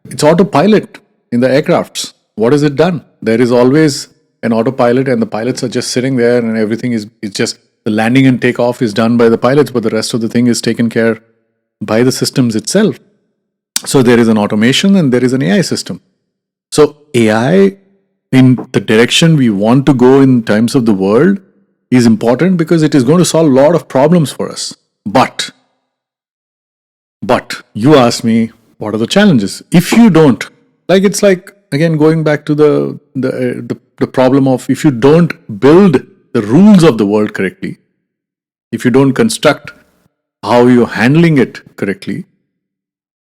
it's autopilot in the aircrafts. What has it done? There is always an autopilot, and the pilots are just sitting there, and everything is just the landing and takeoff is done by the pilots, but the rest of the thing is taken care by the systems itself. So there is an automation and there is an AI system. So AI, in the direction we want to go in terms of the world, is important because it is going to solve a lot of problems for us. But you ask me, what are the challenges? If you don't, it's like again going back to the problem of if you don't build the rules of the world correctly, if you don't construct how you're handling it correctly,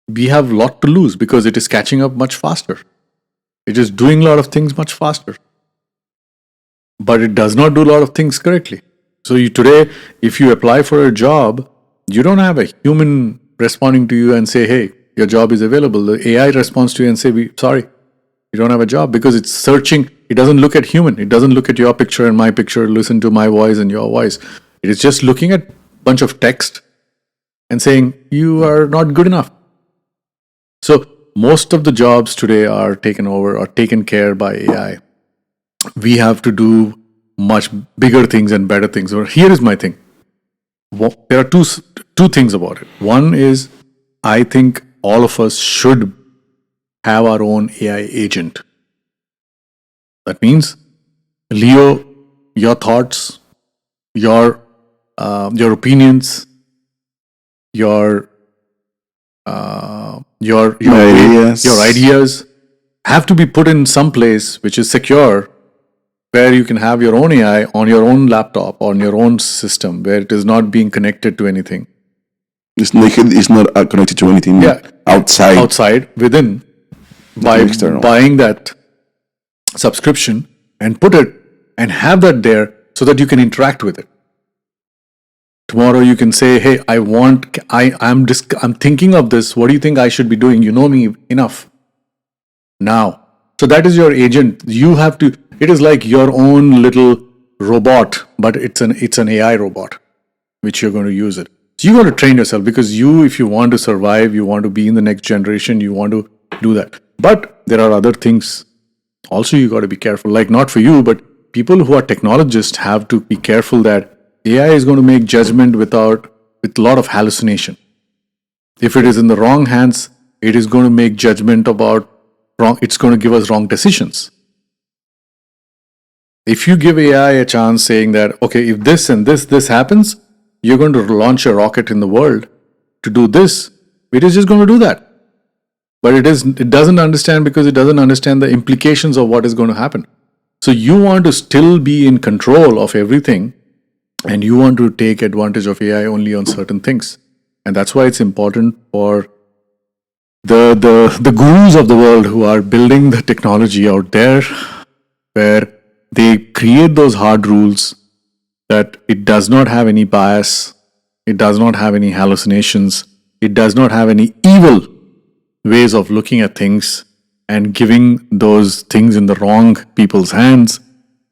we have a lot to lose because it is catching up much faster. It is doing a lot of things much faster. But it does not do a lot of things correctly. So today, if you apply for a job, you don't have a human responding to you and say, hey, your job is available. The AI responds to you and say, sorry, you don't have a job, because it's searching. It doesn't look at human. It doesn't look at your picture and my picture, listen to my voice and your voice. It is just looking at a bunch of text and saying, you are not good enough. So most of the jobs today are taken over or taken care by AI. We have to do much bigger things and better things. Or here is my thing. There are two things about it. One is, I think all of us should have our own AI agent. That means, Leo, your thoughts, your opinions, your ideas have to be put in some place which is secure, where you can have your own AI on your own laptop, on your own system, where it is not being connected to anything. It's not connected to anything outside. Outside, within, by buying that subscription and put it and have that there so that you can interact with it. Tomorrow you can say, hey, I'm thinking of this. What do you think I should be doing? You know me enough now. So that is your agent. You have to, it is like your own little robot, but it's an AI robot, which you're going to use it. So you got to train yourself, because if you want to survive, you want to be in the next generation, you want to do that. But there are other things also you got to be careful, like not for you, but people who are technologists have to be careful that AI is going to make judgment with a lot of hallucination. If it is in the wrong hands, it is going to make judgment about wrong. It's going to give us wrong decisions. If you give AI a chance saying that, okay, if this and this happens, you're going to launch a rocket in the world to do this, it is just going to do that. But it doesn't understand because it doesn't understand the implications of what is going to happen. So you want to still be in control of everything, and you want to take advantage of AI only on certain things. And that's why it's important for the gurus of the world who are building the technology out there, where they create those hard rules that it does not have any bias, it does not have any hallucinations, it does not have any evil ways of looking at things and giving those things in the wrong people's hands,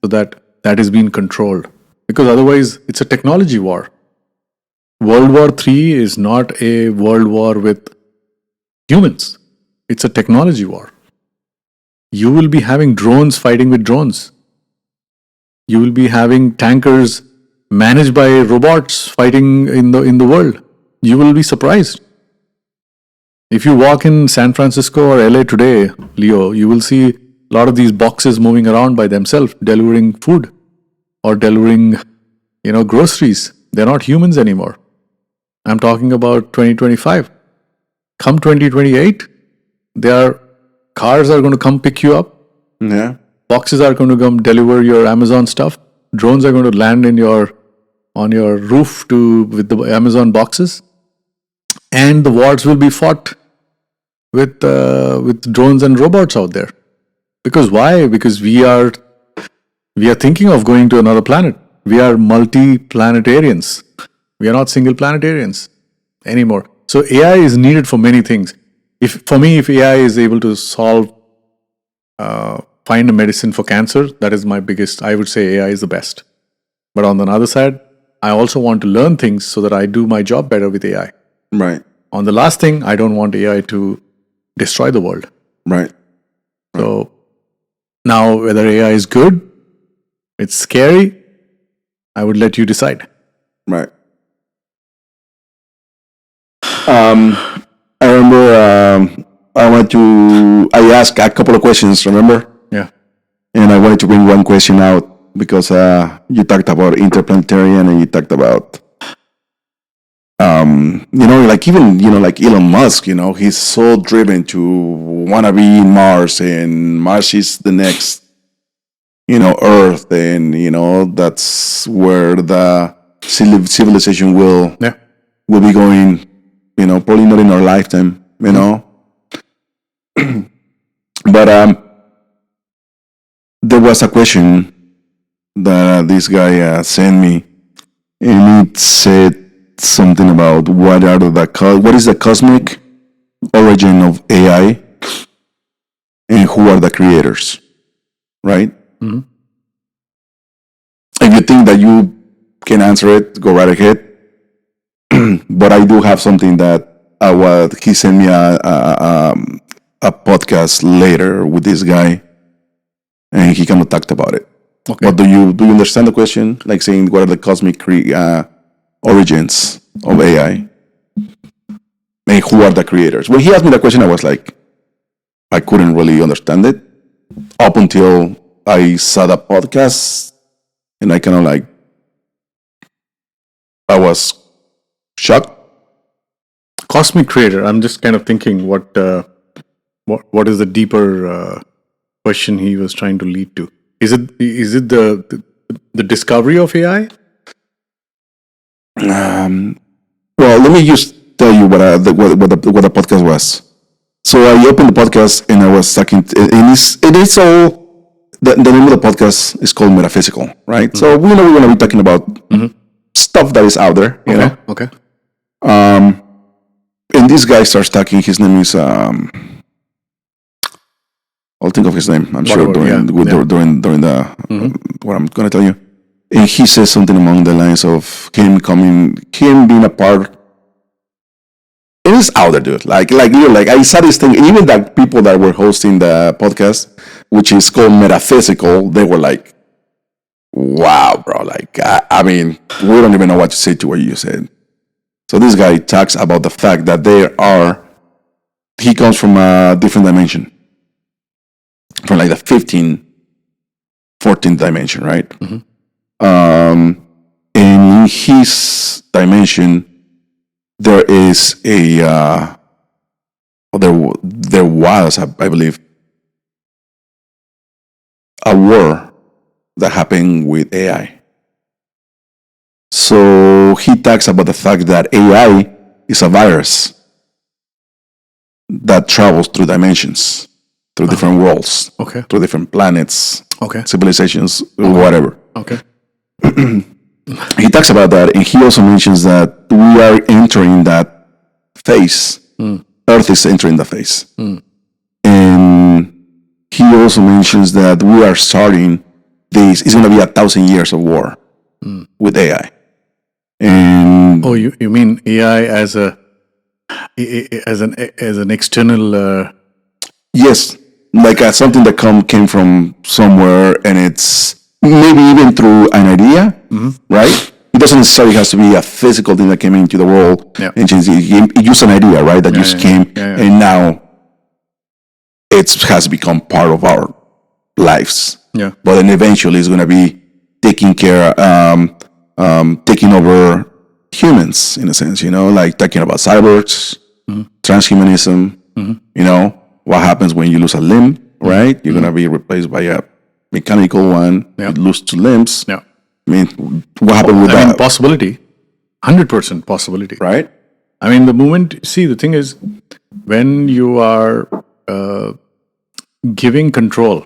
so that that is being controlled. Because otherwise, it's a technology war. World War III is not a world war with humans. It's a technology war. You will be having drones fighting with drones. You will be having tankers managed by robots fighting in the world. You will be surprised. If you walk in San Francisco or LA today, Leo, you will see a lot of these boxes moving around by themselves, delivering food or delivering, groceries. They're not humans anymore. I'm talking about 2025. Come 2028, cars are going to come pick you up. Yeah. Boxes are going to come deliver your Amazon stuff. Drones are going to land on your roof with the Amazon boxes, and the wars will be fought with drones and robots out there. Because why? Because we are thinking of going to another planet. We are multi-planetarians. We are not single planetarians anymore. So AI is needed for many things. If AI is able to find a medicine for cancer, that is my biggest. I would say AI is the best. But on the other side, I also want to learn things so that I do my job better with AI. Right. On the last thing, I don't want AI to destroy the world. Right. So now, whether AI is good, it's scary, I would let you decide. Right. I remember I asked a couple of questions, remember? Yeah. And I wanted to bring one question out because you talked about interplanetarian and you talked about, like Elon Musk, he's so driven to want to be in Mars, and Mars is the next, Earth, and, that's where the civilization will be going, probably not in our lifetime, But there was a question that this guy sent me, and it said something about what is the cosmic origin of AI, and who are the creators, right? Mm-hmm. If you think that you can answer it, go right ahead. But I do have something that he sent me a podcast later with this guy, and he kind of talked about it. Okay. But do you understand the question? Like saying, what are the cosmic origins of AI, and who are the creators? When he asked me the question, I was like, I couldn't really understand it up until I saw the podcast, and I kind of I was shocked. Cosmic creator. I'm just kind of thinking what is the deeper question he was trying to lead to? Is it the discovery of AI? Well, let me just tell you what the podcast was. So I opened the podcast and I was talking, and it is all. The name of the podcast is called Metaphysical, right? Mm-hmm. So we're going to be talking about stuff that is out there, you know. Okay. And this guy starts talking. His name is I'll think of his name. I'm sure during the what I'm going to tell you. And he says something along the lines of him being a part. It is out there, dude. Like I saw this thing. Even that people that were hosting the podcast, which is called Metaphysical, they were like, "Wow, bro! Like, I mean, we don't even know what to say to what you said." So this guy talks about the fact that he comes from a different dimension, from like the 14th 14th dimension, right? And in his dimension, there is there was, I believe, a war that happened with AI. So he talks about the fact that AI is a virus that travels through dimensions, through different worlds, Okay. through different planets, Okay. civilizations, whatever. Okay. He talks about that, and he also mentions that we are entering that phase. Earth is entering the phase. And he also mentions that we are starting this, it's going to be 1,000 years of war with AI. And Oh, you mean AI as an external? yes, like something that came from somewhere, and it's maybe even through an idea, right? It doesn't necessarily have to be a physical thing that came into the world. Yeah. And it just an idea, right? That just came, and now it has become part of our lives. Yeah. But then eventually it's going to be taking over humans in a sense, like talking about cyborgs, transhumanism, what happens when you lose a limb, right? You're going to be replaced by a mechanical one. Yeah. You lose 2 limbs. Yeah. I mean, what happened with that? Possibility, 100% possibility. Right? I mean, the thing is, when you are giving control,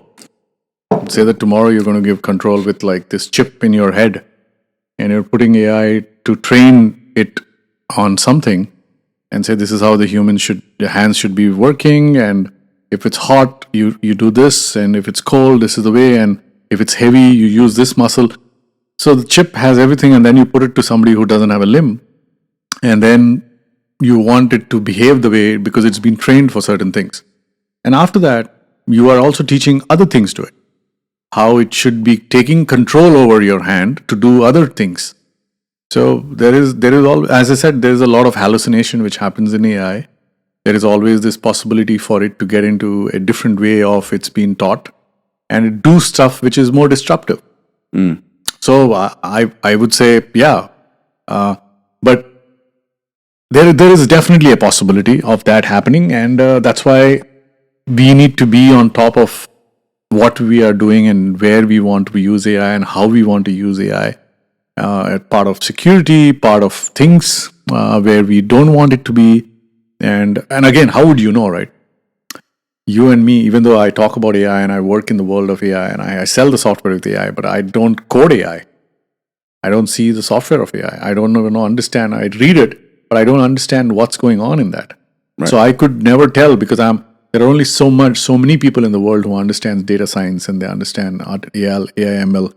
say that tomorrow you're going to give control with like this chip in your head, and you're putting AI to train it on something, and say this is how the hands should be working, and if it's hot, you do this, and if it's cold, this is the way, and if it's heavy, you use this muscle. So the chip has everything, and then you put it to somebody who doesn't have a limb, and then you want it to behave the way because it's been trained for certain things. And after that, you are also teaching other things to it. How it should be taking control over your hand to do other things. So there is all, as I said, there is a lot of hallucination which happens in AI. There is always this possibility for it to get into a different way of it's being taught and do stuff which is more disruptive. So I would say, yeah, but there is definitely a possibility of that happening, and that's why we need to be on top of what we are doing and where we want to use AI and how we want to use AI. Part of security, part of things where we don't want it to be, and again, how would you know, right? You and me, even though I talk about AI and I work in the world of AI and I sell the software with AI, but I don't code AI. I don't see the software of AI. I don't even understand. I read it, but I don't understand what's going on in that. Right. So I could never tell because there are only so many people in the world who understand data science and they understand AI, ML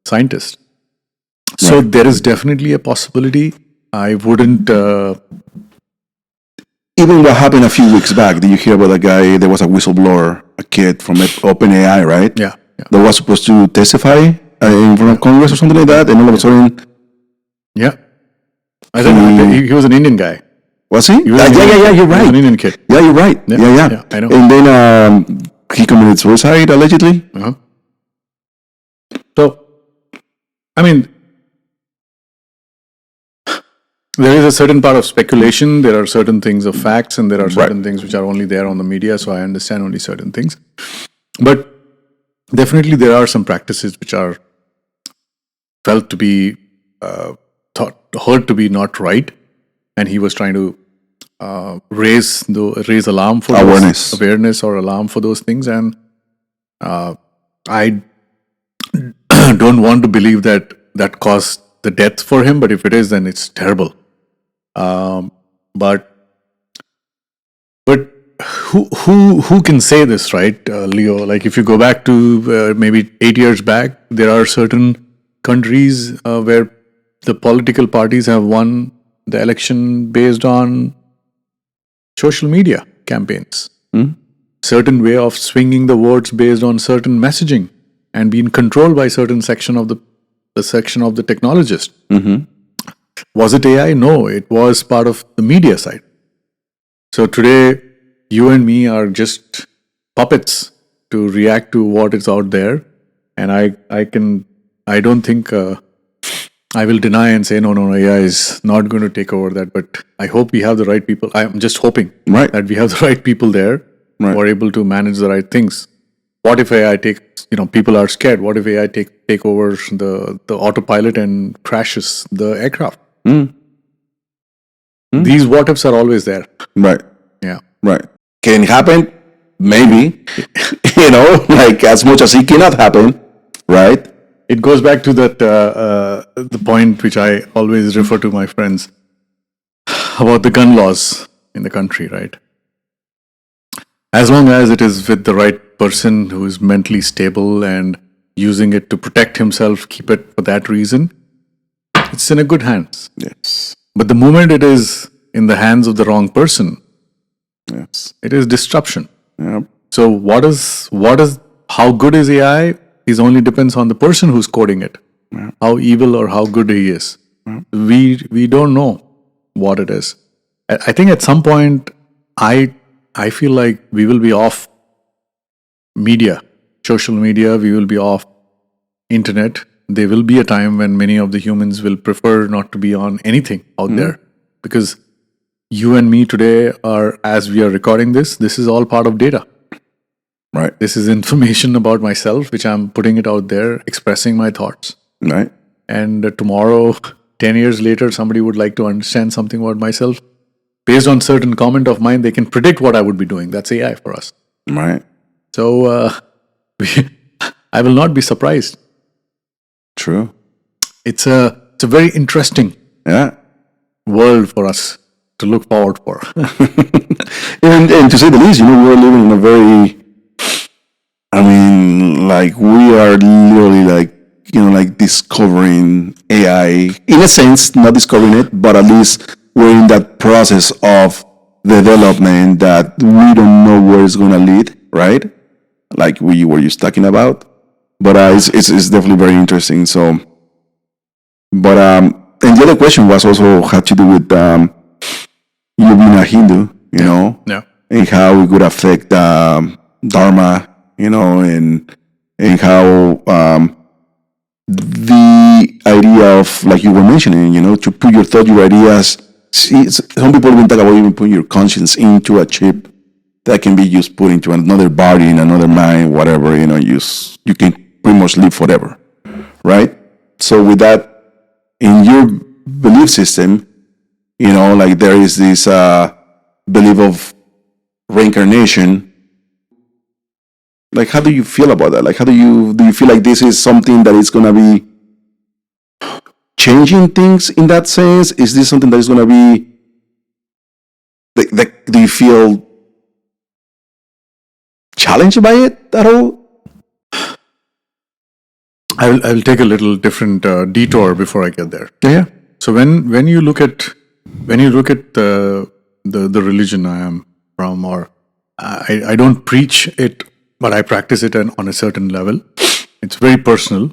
scientists. So there is definitely a possibility. I wouldn't. Even what happened a few weeks back, did you hear about a guy? There was a whistleblower, a kid from OpenAI, right? Yeah. That was supposed to testify in front of Congress or something like that, and all of a sudden, yeah, I think he was an Indian guy. Was he? Yeah, you're right. He was an Indian kid. Yeah, you're right. Yeah, I know. And then he committed suicide allegedly. So, I mean, there is a certain part of speculation. There are certain things of facts, and there are certain things which are only there on the media. So I understand only certain things. But definitely, there are some practices which are felt to be heard to be not right, and he was trying to raise alarm for awareness or alarm for those things. And I don't want to believe that caused the death for him, but if it is, then it's terrible. But who can say this, right, Leo? Like if you go back to maybe 8 years back, there are certain countries where the political parties have won the election based on social media campaigns. Certain way of swinging the votes based on certain messaging and being controlled by certain section of the section of the technologist. Was it AI? No, it was part of the media side. So today, you and me are just puppets to react to what is out there. And I don't think I will deny and say, no, AI is not going to take over that. But I hope we have the right people. I'm just hoping Right. that we have the right people there Right. who are able to manage the right things. What if AI takes, people are scared. What if AI take over the autopilot and crashes the aircraft? These what ifs are always there. Right. Yeah. Right. Can happen? Maybe. Like as much as it cannot happen, right? It goes back to that the point which I always refer to my friends about the gun laws in the country, right? As long as it is with the right person who is mentally stable and using it to protect himself, keep it for that reason, it's in a good hands. Yes. But the moment it is in the hands of the wrong person, Yes. it is disruption. Yep. So how good is AI is only depends on the person who's coding it. How evil or how good he is. We don't know what it is. I think at some point I feel like we will be off media, social media, we will be off internet. There will be a time when many of the humans will prefer not to be on anything out there, because you and me today are, as we are recording this is all part of data. Right. This is information about myself, which I'm putting it out there, expressing my thoughts. Right. And tomorrow, 10 years later, somebody would like to understand something about myself. Based on certain comment of mine, they can predict what I would be doing. That's AI for us. Right. So I will not be surprised. True. It's a very interesting Yeah. world for us to look forward for. And to say the least, we're living in a very, like we are literally like discovering AI in a sense, not discovering it, but at least we're in that process of development that we don't know where it's going to lead, right? Like we were just talking about, but it's definitely very interesting. So, but and the other question was also had to do with you being a Hindu, Yeah. and how it would affect Dharma, and how the idea of, like you were mentioning, to put your thought, your ideas. See, some people even talk about even putting your conscience into a chip that can be just put into another body, in another mind, whatever. You can pretty much live forever, right? So with that, in your belief system, like there is this belief of reincarnation. Like, how do you feel about that? Like, how do you feel like this is something that is gonna be changing things in that sense? Is this something that is gonna be like do you feel challenged by it at all? I will take a little different detour before I get there. Yeah. So when you look at the religion I am from, or I don't preach it, but I practice it on a certain level. It's very personal.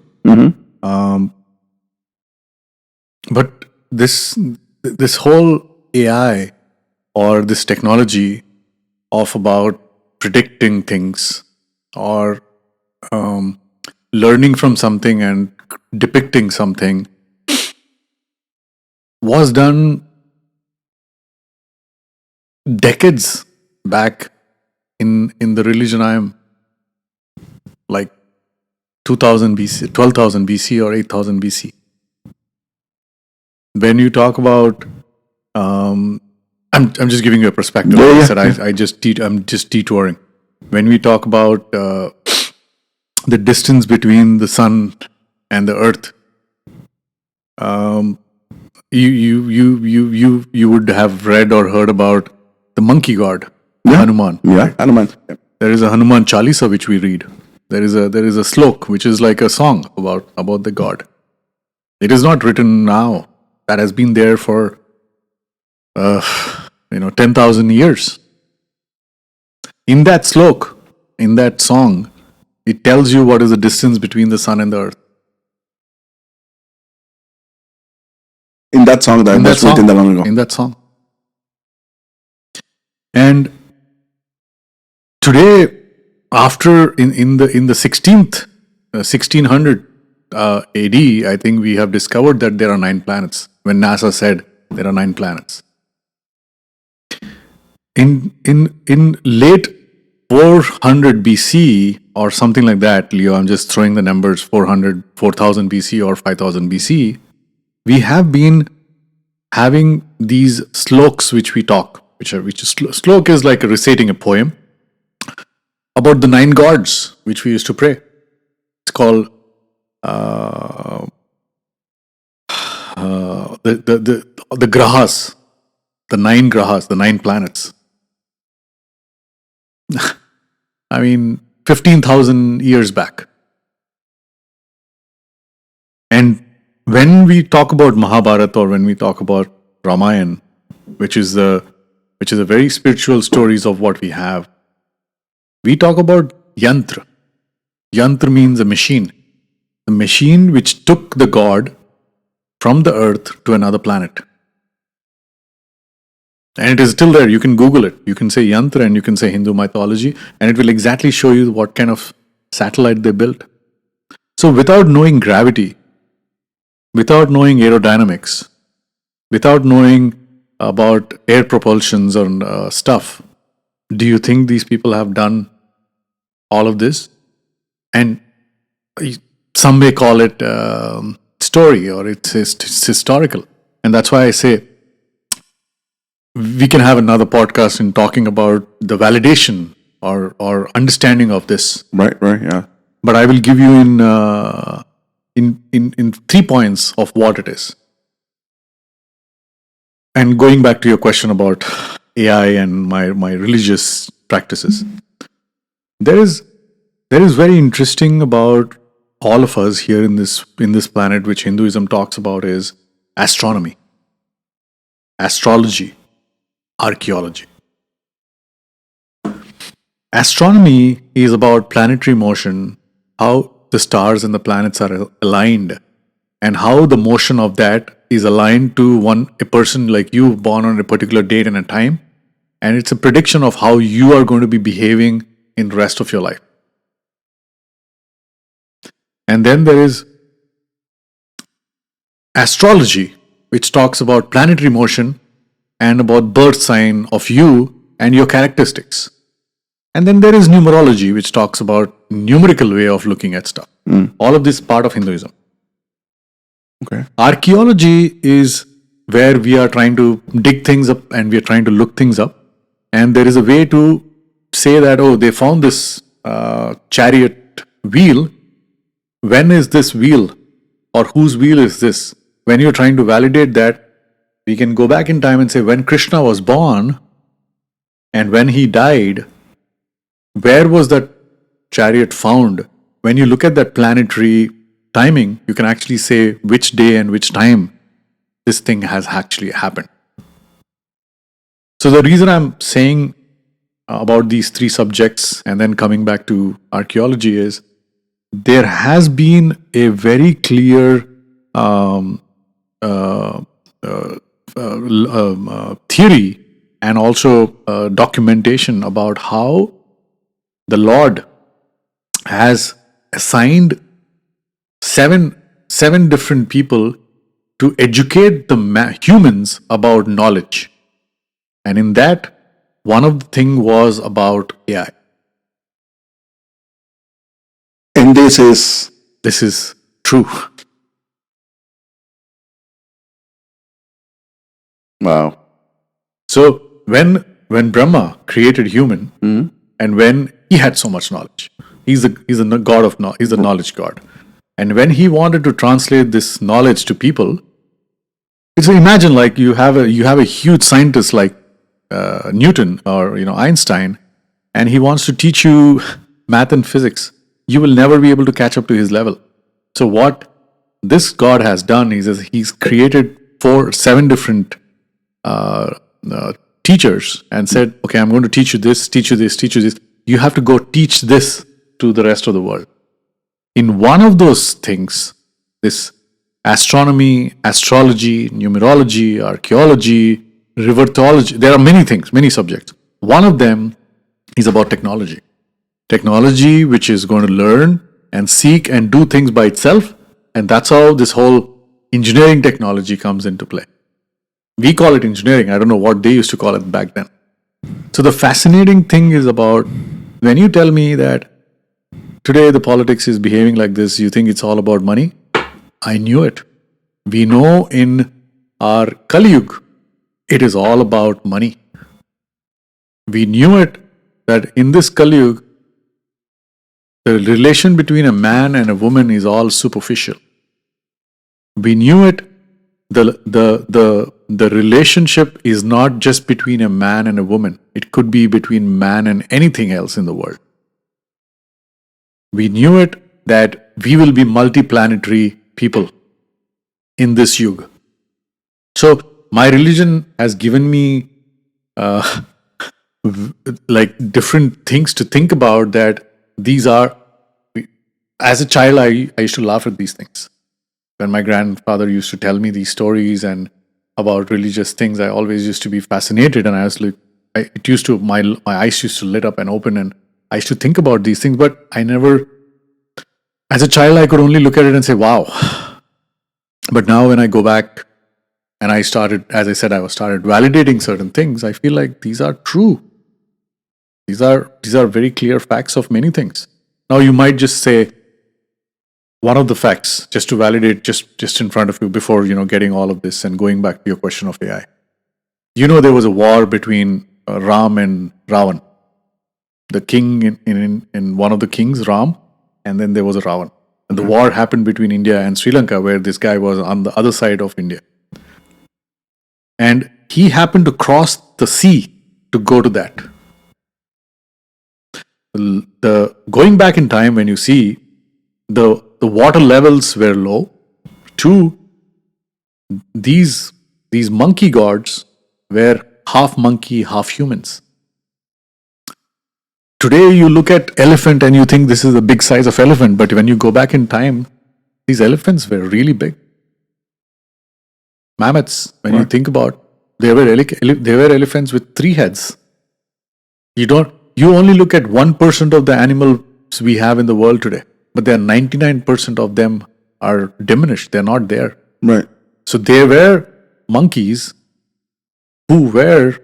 But this whole AI or this technology of about predicting things or learning from something and depicting something was done decades back in the religion I am, like 2000 BC, 12,000 BC or 8,000 BC. When you talk about, I'm just giving you a perspective. Yeah, Like I yeah, said, I'm just detouring. When we talk about the distance between the sun and the earth, you would have read or heard about the monkey god, Hanuman. Yeah, right? Hanuman. Yeah. There is a Hanuman Chalisa which we read. There is a slok which is like a song about the god. It is not written now. That has been there for 10,000 years. In that slok, in that song, it tells you what is the distance between the sun and the earth. In that song that was written that long ago. In that song. And today, after in the 16th 1600 AD, I think we have discovered that there are 9 planets. When NASA said there are 9 planets. In late 400 BC or something like that, Leo, I'm just throwing the numbers, 4000 BC or 5000 BC, we have been having these sloks which we talk, which is slok is like reciting a poem about the 9 gods which we used to pray. It's called the grahas, the 9 grahas, the 9 planets. I mean, 15,000 years back. And when we talk about Mahabharata or when we talk about Ramayana, which is a very spiritual stories of what we have, we talk about yantra. Yantra means a machine. The machine which took the god from the earth to another planet. And it is still there. You can Google it. You can say yantra and you can say Hindu mythology, and it will exactly show you what kind of satellite they built. So without knowing gravity, without knowing aerodynamics, without knowing about air propulsions or stuff, do you think these people have done all of this? And some may call it story or it's historical. And that's why I say we can have another podcast in talking about the validation or understanding of this. Right, yeah. But I will give you in 3 points of what it is. And going back to your question about AI and my religious practices, there is very interesting about all of us here in this planet, which Hinduism talks about, is astronomy, astrology, archaeology. Astronomy is about planetary motion, how the stars and the planets are aligned, and how the motion of that is aligned to a person like you born on a particular date and a time, and it's a prediction of how you are going to be behaving in the rest of your life. And then there is astrology, which talks about planetary motion and about birth sign of you and your characteristics. And then there is numerology, which talks about numerical way of looking at stuff. All of this part of Hinduism. Okay. Archaeology is where we are trying to dig things up and we are trying to look things up. And there is a way to say that, oh, they found this chariot wheel. When is this wheel? Or whose wheel is this? When you're trying to validate that, we can go back in time and say when Krishna was born and when he died, where was that chariot found? When you look at that planetary timing, you can actually say which day and which time this thing has actually happened. So the reason I'm saying about these 3 subjects and then coming back to archaeology is there has been a very clear theory and also documentation about how the Lord has assigned seven different people to educate the humans about knowledge. And in that, one of the thing was about AI. And this is true. Wow. So when Brahma created human, and when he had so much knowledge, he's a god of knowledge. He's a knowledge god. And when he wanted to translate this knowledge to people, so imagine like you have a huge scientist like Newton or Einstein, and he wants to teach you math and physics. You will never be able to catch up to his level. So what this God has done is he's created 7 different teachers and said, okay, I'm going to teach you this, teach you this, teach you this. You have to go teach this to the rest of the world. In one of those things, this astronomy, astrology, numerology, archaeology, riverthology, there are many things, many subjects. One of them is about technology. Technology which is going to learn and seek and do things by itself. And that's how this whole engineering technology comes into play. We call it engineering. I don't know what they used to call it back then. So the fascinating thing is about when you tell me that today the politics is behaving like this, you think it's all about money? I knew it. We know in our Kali Yuga, it is all about money. We knew it that in this Kali Yuga, the relation between a man and a woman is all superficial. We knew it. The relationship is not just between a man and a woman. It could be between man and anything else in the world. We knew it that we will be multiplanetary people in this yuga. So my religion has given me like different things to think about. That these are, as a child, I used to laugh at these things. When my grandfather used to tell me these stories and about religious things, I always used to be fascinated, and I was like, my eyes used to lit up and open, and I used to think about these things. But I never, as a child, I could only look at it and say, "Wow." But now, when I go back and I started, as I said, I started validating certain things, I feel like these are true. These are very clear facts of many things. Now, you might just say, one of the facts, just to validate, just in front of you, before getting all of this and going back to your question of AI. There was a war between Ram and Ravan. The king in one of the kings, Ram, and then there was a Ravan. And the war happened between India and Sri Lanka, where this guy was on the other side of India. And he happened to cross the sea to go to that. Going back in time, when you see the water levels were low. Two, these monkey gods were half monkey, half humans. Today you look at elephant and you think this is the big size of elephant, but when you go back in time, these elephants were really big. Mammoths, when you think about, they were elephants with 3 heads. You only look at 1% of the animals we have in the world today, but there are 99% of them are diminished. They're not there. Right. So they were monkeys who are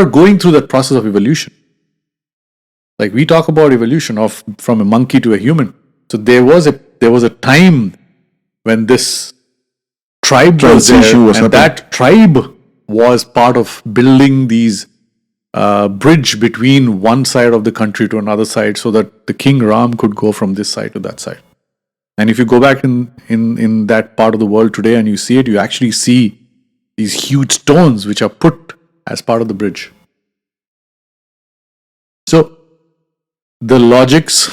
going through that process of evolution. Like we talk about evolution from a monkey to a human. So there was a time when this tribe was there, and that tribe was part of building these bridge between one side of the country to another side, so that the king Ram could go from this side to that side. And if you go back in that part of the world today and you see it, you actually see these huge stones which are put as part of the bridge. So the logics,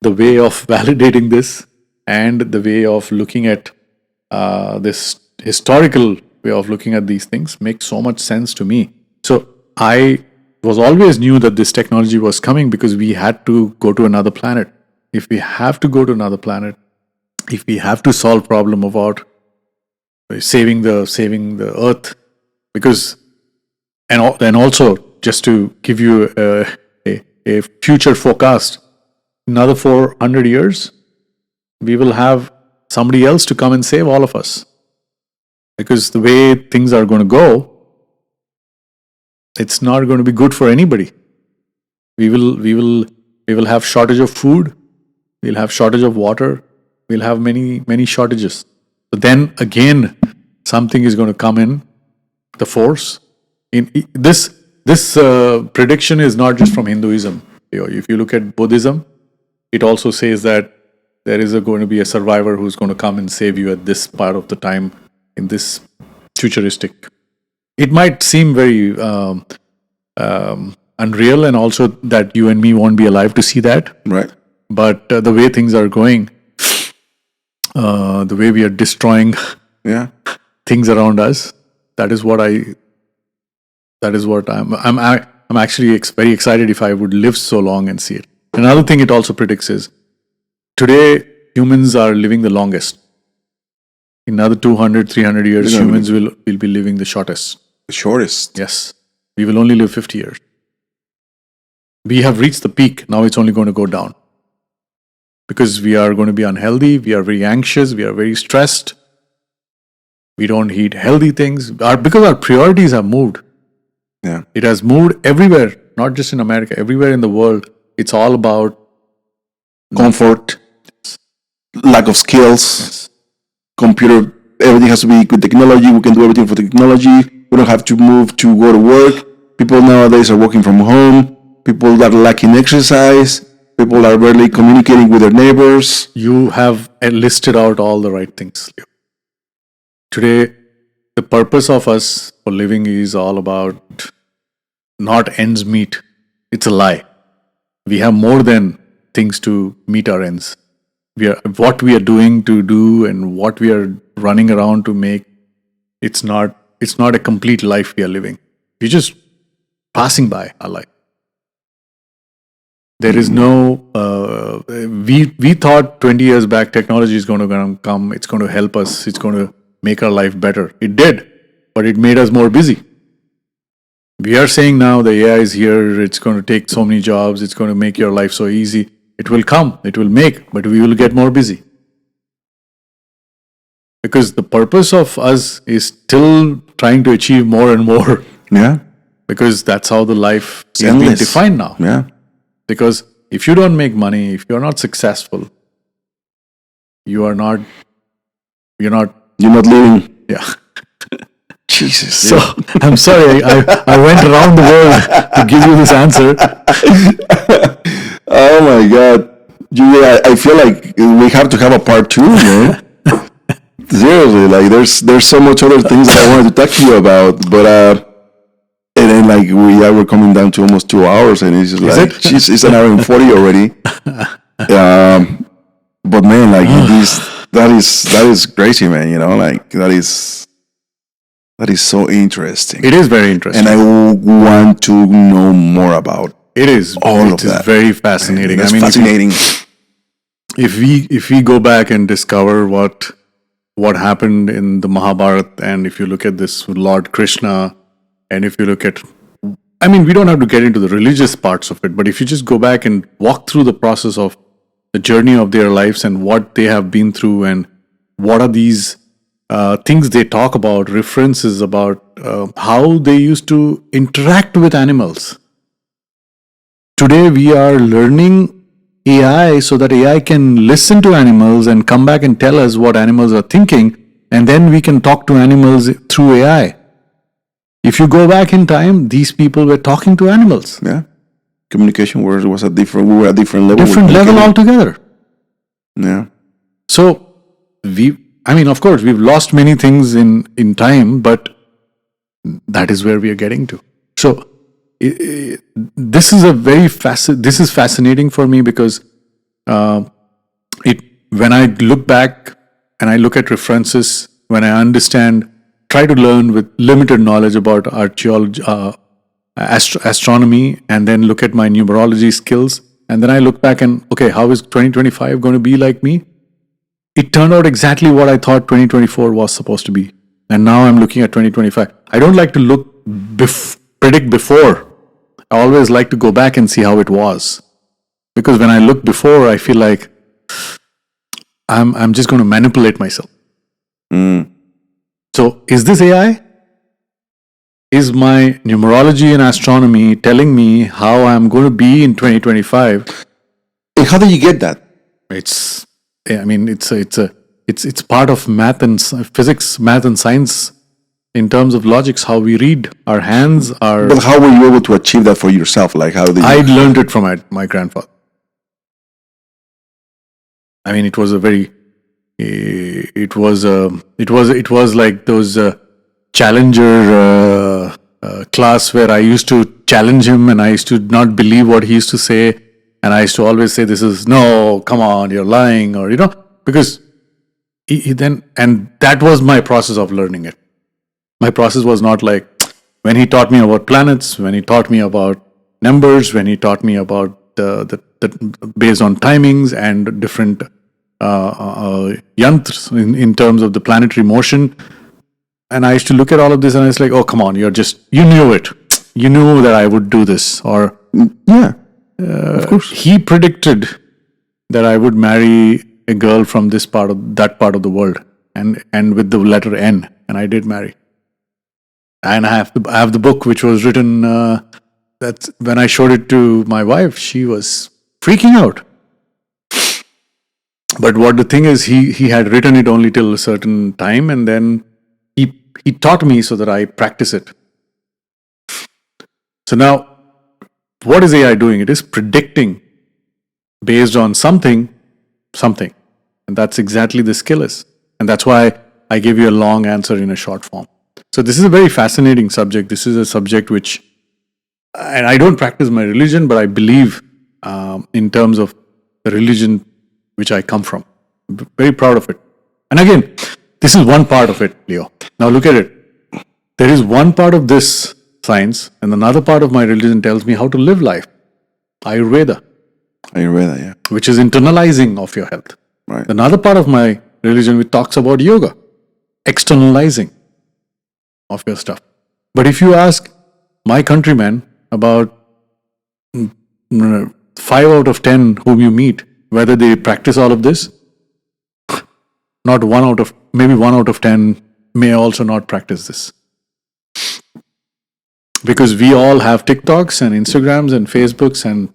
the way of validating this, and the way of looking at this historical way of looking at these things makes so much sense to me. So I was always knew that this technology was coming, because we had to go to another planet. If we have to go to another planet, if we have to solve problem about saving the earth, because and also just to give you a future forecast, another 400 years, we will have somebody else to come and save all of us, because the way things are going to go, it's not going to be good for anybody. We will have shortage of food. We'll have shortage of water. We'll have many shortages. But then again, something is going to come in the force. In this prediction is not just from Hinduism. If you look at Buddhism, it also says that there is going to be a survivor who's going to come and save you at this part of the time in this futuristic. It might seem very unreal, and also that you and me won't be alive to see that. Right. But the way things are going, the way we are destroying things around us, that is what I'm actually very excited if I would live so long and see it. Another thing it also predicts is, today humans are living the longest. In another 200, 300 years, humans will be living the shortest. The shortest? Yes. We will only live 50 years. We have reached the peak. Now it's only going to go down. Because we are going to be unhealthy, we are very anxious, we are very stressed. We don't eat healthy things. Because our priorities have moved. Yeah. It has moved everywhere, not just in America, everywhere in the world. It's all about Comfort, lack of skills, computer, everything has to be with technology. We can do everything for technology. We don't have to move to go to work. People nowadays are working from home. People are lacking exercise. People are barely communicating with their neighbors. You have listed out all the right things. Today, the purpose of us for living is all about not ends meet. It's a lie. We have more than things to meet our ends. What we are doing to do and what we are running around to make. It's not a complete life we are living. We're just passing by our life. There is no. We thought 20 years back technology is going to come. It's going to help us. It's going to make our life better. It did, but it made us more busy. We are saying now the AI is here. It's going to take so many jobs. It's going to make your life so easy. It will come. It will make, but we will get more busy. Because the purpose of us is still trying to achieve more and more. Yeah. Because that's how the life is endless. being defined now. Yeah. Because if you don't make money, if you're not successful, you're not living. Yeah. Jesus. So I'm sorry, I went around the world to give you this answer. Oh my God. Julia, I feel like we have to have a part 2, man. Seriously, like there's so much other things that I wanted to talk to you about, but and then like we're coming down to almost 2 hours, and it's just like jeez, it's an hour and 40 already. But man, like that is crazy, man. You know, like that is so interesting. It is very interesting, and I want to know more about. It is all it of is that. very fascinating. That's fascinating. If we go back and discover what happened in the Mahabharata, and if you look at this Lord Krishna, and if you look at, we don't have to get into the religious parts of it, but if you just go back and walk through the process of the journey of their lives and what they have been through, and what are these things they talk about, references about how they used to interact with animals. Today we are learning AI so that AI can listen to animals and come back and tell us what animals are thinking, and then we can talk to animals through AI. If you go back in time, these people were talking to animals. Yeah. Communication was a different, we were at a different level. Different level altogether. Yeah. So of course, we've lost many things in time, but that is where we are getting to. So this is fascinating for me because when I look back and I look at references, when I understand, try to learn with limited knowledge about archaeology, astronomy, and then look at my numerology skills, and then I look back and okay, how is 2025 going to be like me? It turned out exactly what I thought 2024 was supposed to be, and now I'm looking at 2025. I don't like to predict before. I always like to go back and see how it was, because when I look before, I feel like I'm just going to manipulate myself. So is this AI? Is my numerology and astronomy telling me how I'm going to be in 2025? And how do you get that? It's part of math and physics, math and science. In terms of logics, how we read our hands are. But how were you able to achieve that for yourself? Like how did you? I learned it from my grandfather. It was a very. It was like those challenger class where I used to challenge him, and I used to not believe what he used to say, and I used to always say, "This is no, come on, you're lying," or because he then, and that was my process of learning it. My process was not like when he taught me about planets, when he taught me about numbers, when he taught me about the based on timings and different yantras in terms of the planetary motion. And I used to look at all of this and I was like, oh, come on, you knew it. You knew that I would do this. Or yeah. Of course. He predicted that I would marry a girl from that part of the world, and with the letter N, and I did marry. And I have the book which was written. That when I showed it to my wife, she was freaking out. But what the thing is, he had written it only till a certain time, and then he taught me so that I practice it. So now, what is AI doing? It is predicting based on something, and that's exactly the skill is, and that's why I gave you a long answer in a short form. So this is a very fascinating subject. This is a subject which, and I don't practice my religion, but I believe in terms of the religion which I come from. Very proud of it. And again, this is one part of it, Leo. Now look at it. There is one part of this science, and another part of my religion tells me how to live life. Ayurveda, Yeah. which is internalizing of your health. Right. Another part of my religion which talks about yoga, externalizing of your stuff. But if you ask my countrymen about 5 out of 10 whom you meet, whether they practice all of this, not maybe 1 out of 10 may also not practice this. Because we all have TikToks and Instagrams and Facebooks and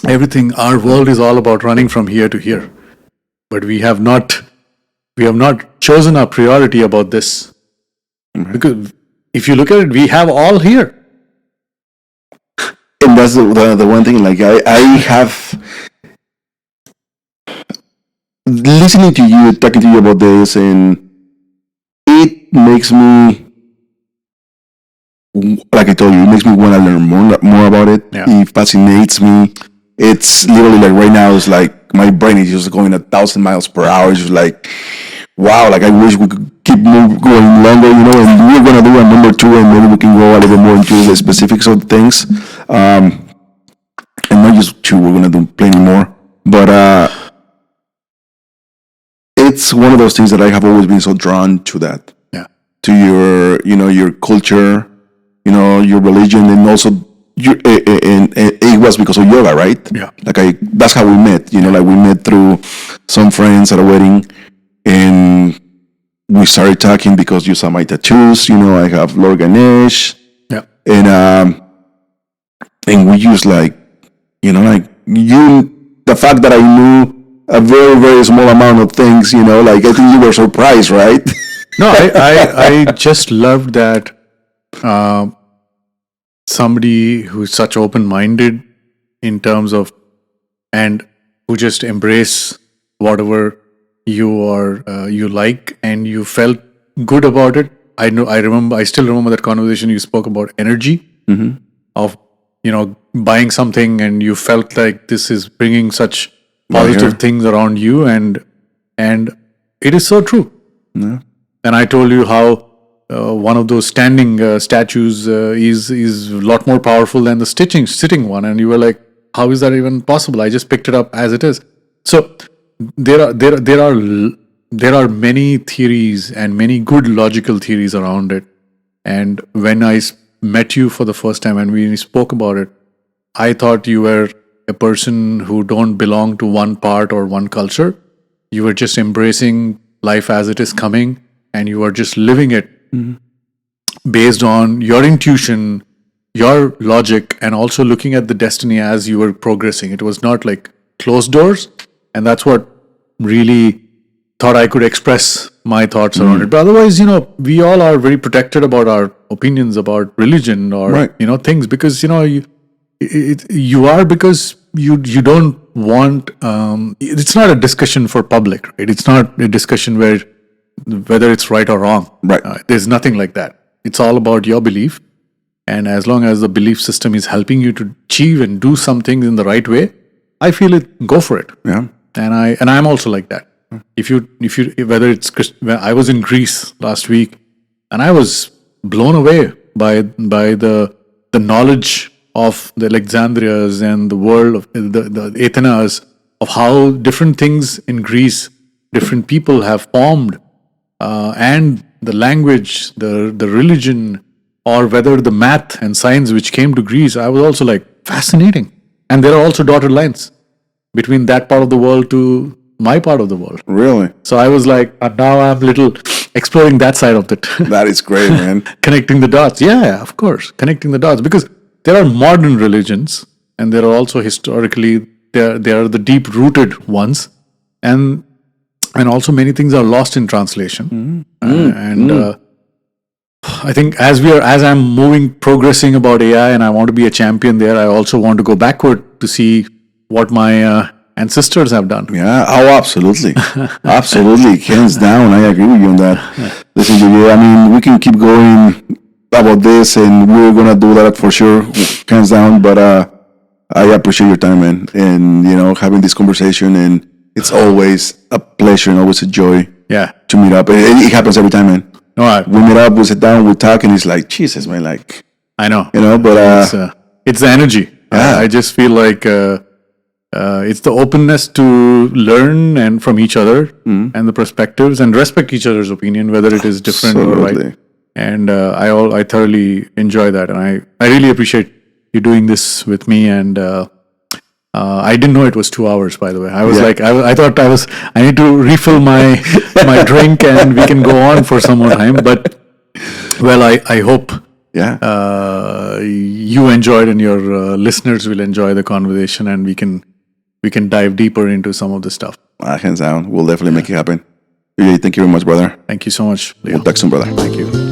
everything. Our world is all about running from here to here. But we have not chosen our priority about this. Mm-hmm. Because if you look at it, we have all here. And that's the one thing, like I have, listening to you, talking to you about this, and it makes me, like I told you, it makes me want to learn more about it. Yeah. It fascinates me. It's literally like right now, it's like my brain is just going 1,000 miles per hour. It's just like, wow, like I wish we could keep going longer, and we're going to do a number 2, and maybe we can go a little bit more into the specifics of things. And not just 2, we're going to do plenty more. But it's one of those things that I have always been so drawn to that. Yeah. To your culture, your religion, and also and it was because of yoga, right? Yeah. Like that's how we met. Like we met through some friends at a wedding, and we started talking because you saw my tattoos. I have Lord Ganesh. Yeah. And we just like the fact that I knew a very, very small amount of things, like I think you were surprised, right? No, I just loved that somebody who's such open-minded in terms of, and who just embrace whatever you like, and you felt good about it. I still remember that conversation you spoke about energy of, buying something, and you felt like this is bringing such positive things around you, and it is so true. Yeah. And I told you how one of those standing statues is a lot more powerful than the sitting one, and you were like, how is that even possible? I just picked it up as it is. So there are many theories and many good logical theories around it. And when I met you for the first time and we spoke about it, I thought you were a person who don't belong to one part or one culture. You were just embracing life as it is coming, and you are just living it based on your intuition, your logic, and also looking at the destiny as you were progressing. It was not like closed doors, and that's what really thought I could express my thoughts around it. But otherwise, we all are very protected about our opinions about religion or things, because you are, because you don't want. It's not a discussion for public, right? It's not a discussion whether it's right or wrong. Right. There's nothing like that. It's all about your belief, and as long as the belief system is helping you to achieve and do some things in the right way, I feel it. Go for it. Yeah. And I'm also like that. If you whether it's I was in Greece last week, and I was blown away by the knowledge of the Alexandrias and the world of the Athenas, of how different things in Greece, different people have formed, and the language, the religion, or whether the math and science which came to Greece. I was also like, fascinating. and there are also dotted lines between that part of the world to my part of the world. Really? So I was like, now I'm little exploring that side of it. That is great, man. Connecting the dots. Yeah, of course. Connecting the dots. Because there are modern religions and there are also historically, there are the deep rooted ones. And also many things are lost in translation. I think as I'm progressing about AI and I want to be a champion there, I also want to go backward to see what my ancestors have done. Yeah. Oh, absolutely. Absolutely. Hands down. I agree with you on that. Listen, Julio, I mean, we can keep going about this and we're going to do that for sure. Hands down. But I appreciate your time, man. And, having this conversation. And it's always a pleasure and always a joy to meet up. It happens every time, man. No, we meet up, we sit down, we talk, and it's like, Jesus, man, like... I know. But... it's the energy. Yeah. I just feel like it's the openness to learn and from each other and the perspectives and respect each other's opinion, whether it is different or right. And I thoroughly enjoy that. And I really appreciate you doing this with me. And I didn't know it was 2 hours, by the way. I was like, I thought I need to refill my drink and we can go on for some more time. But, well, I hope you enjoyed and your listeners will enjoy the conversation and we can dive deeper into some of the stuff. Hands down. We'll definitely make it happen. Thank you very much, brother. Thank you so much, Leo. We'll talk soon, brother. Thank you.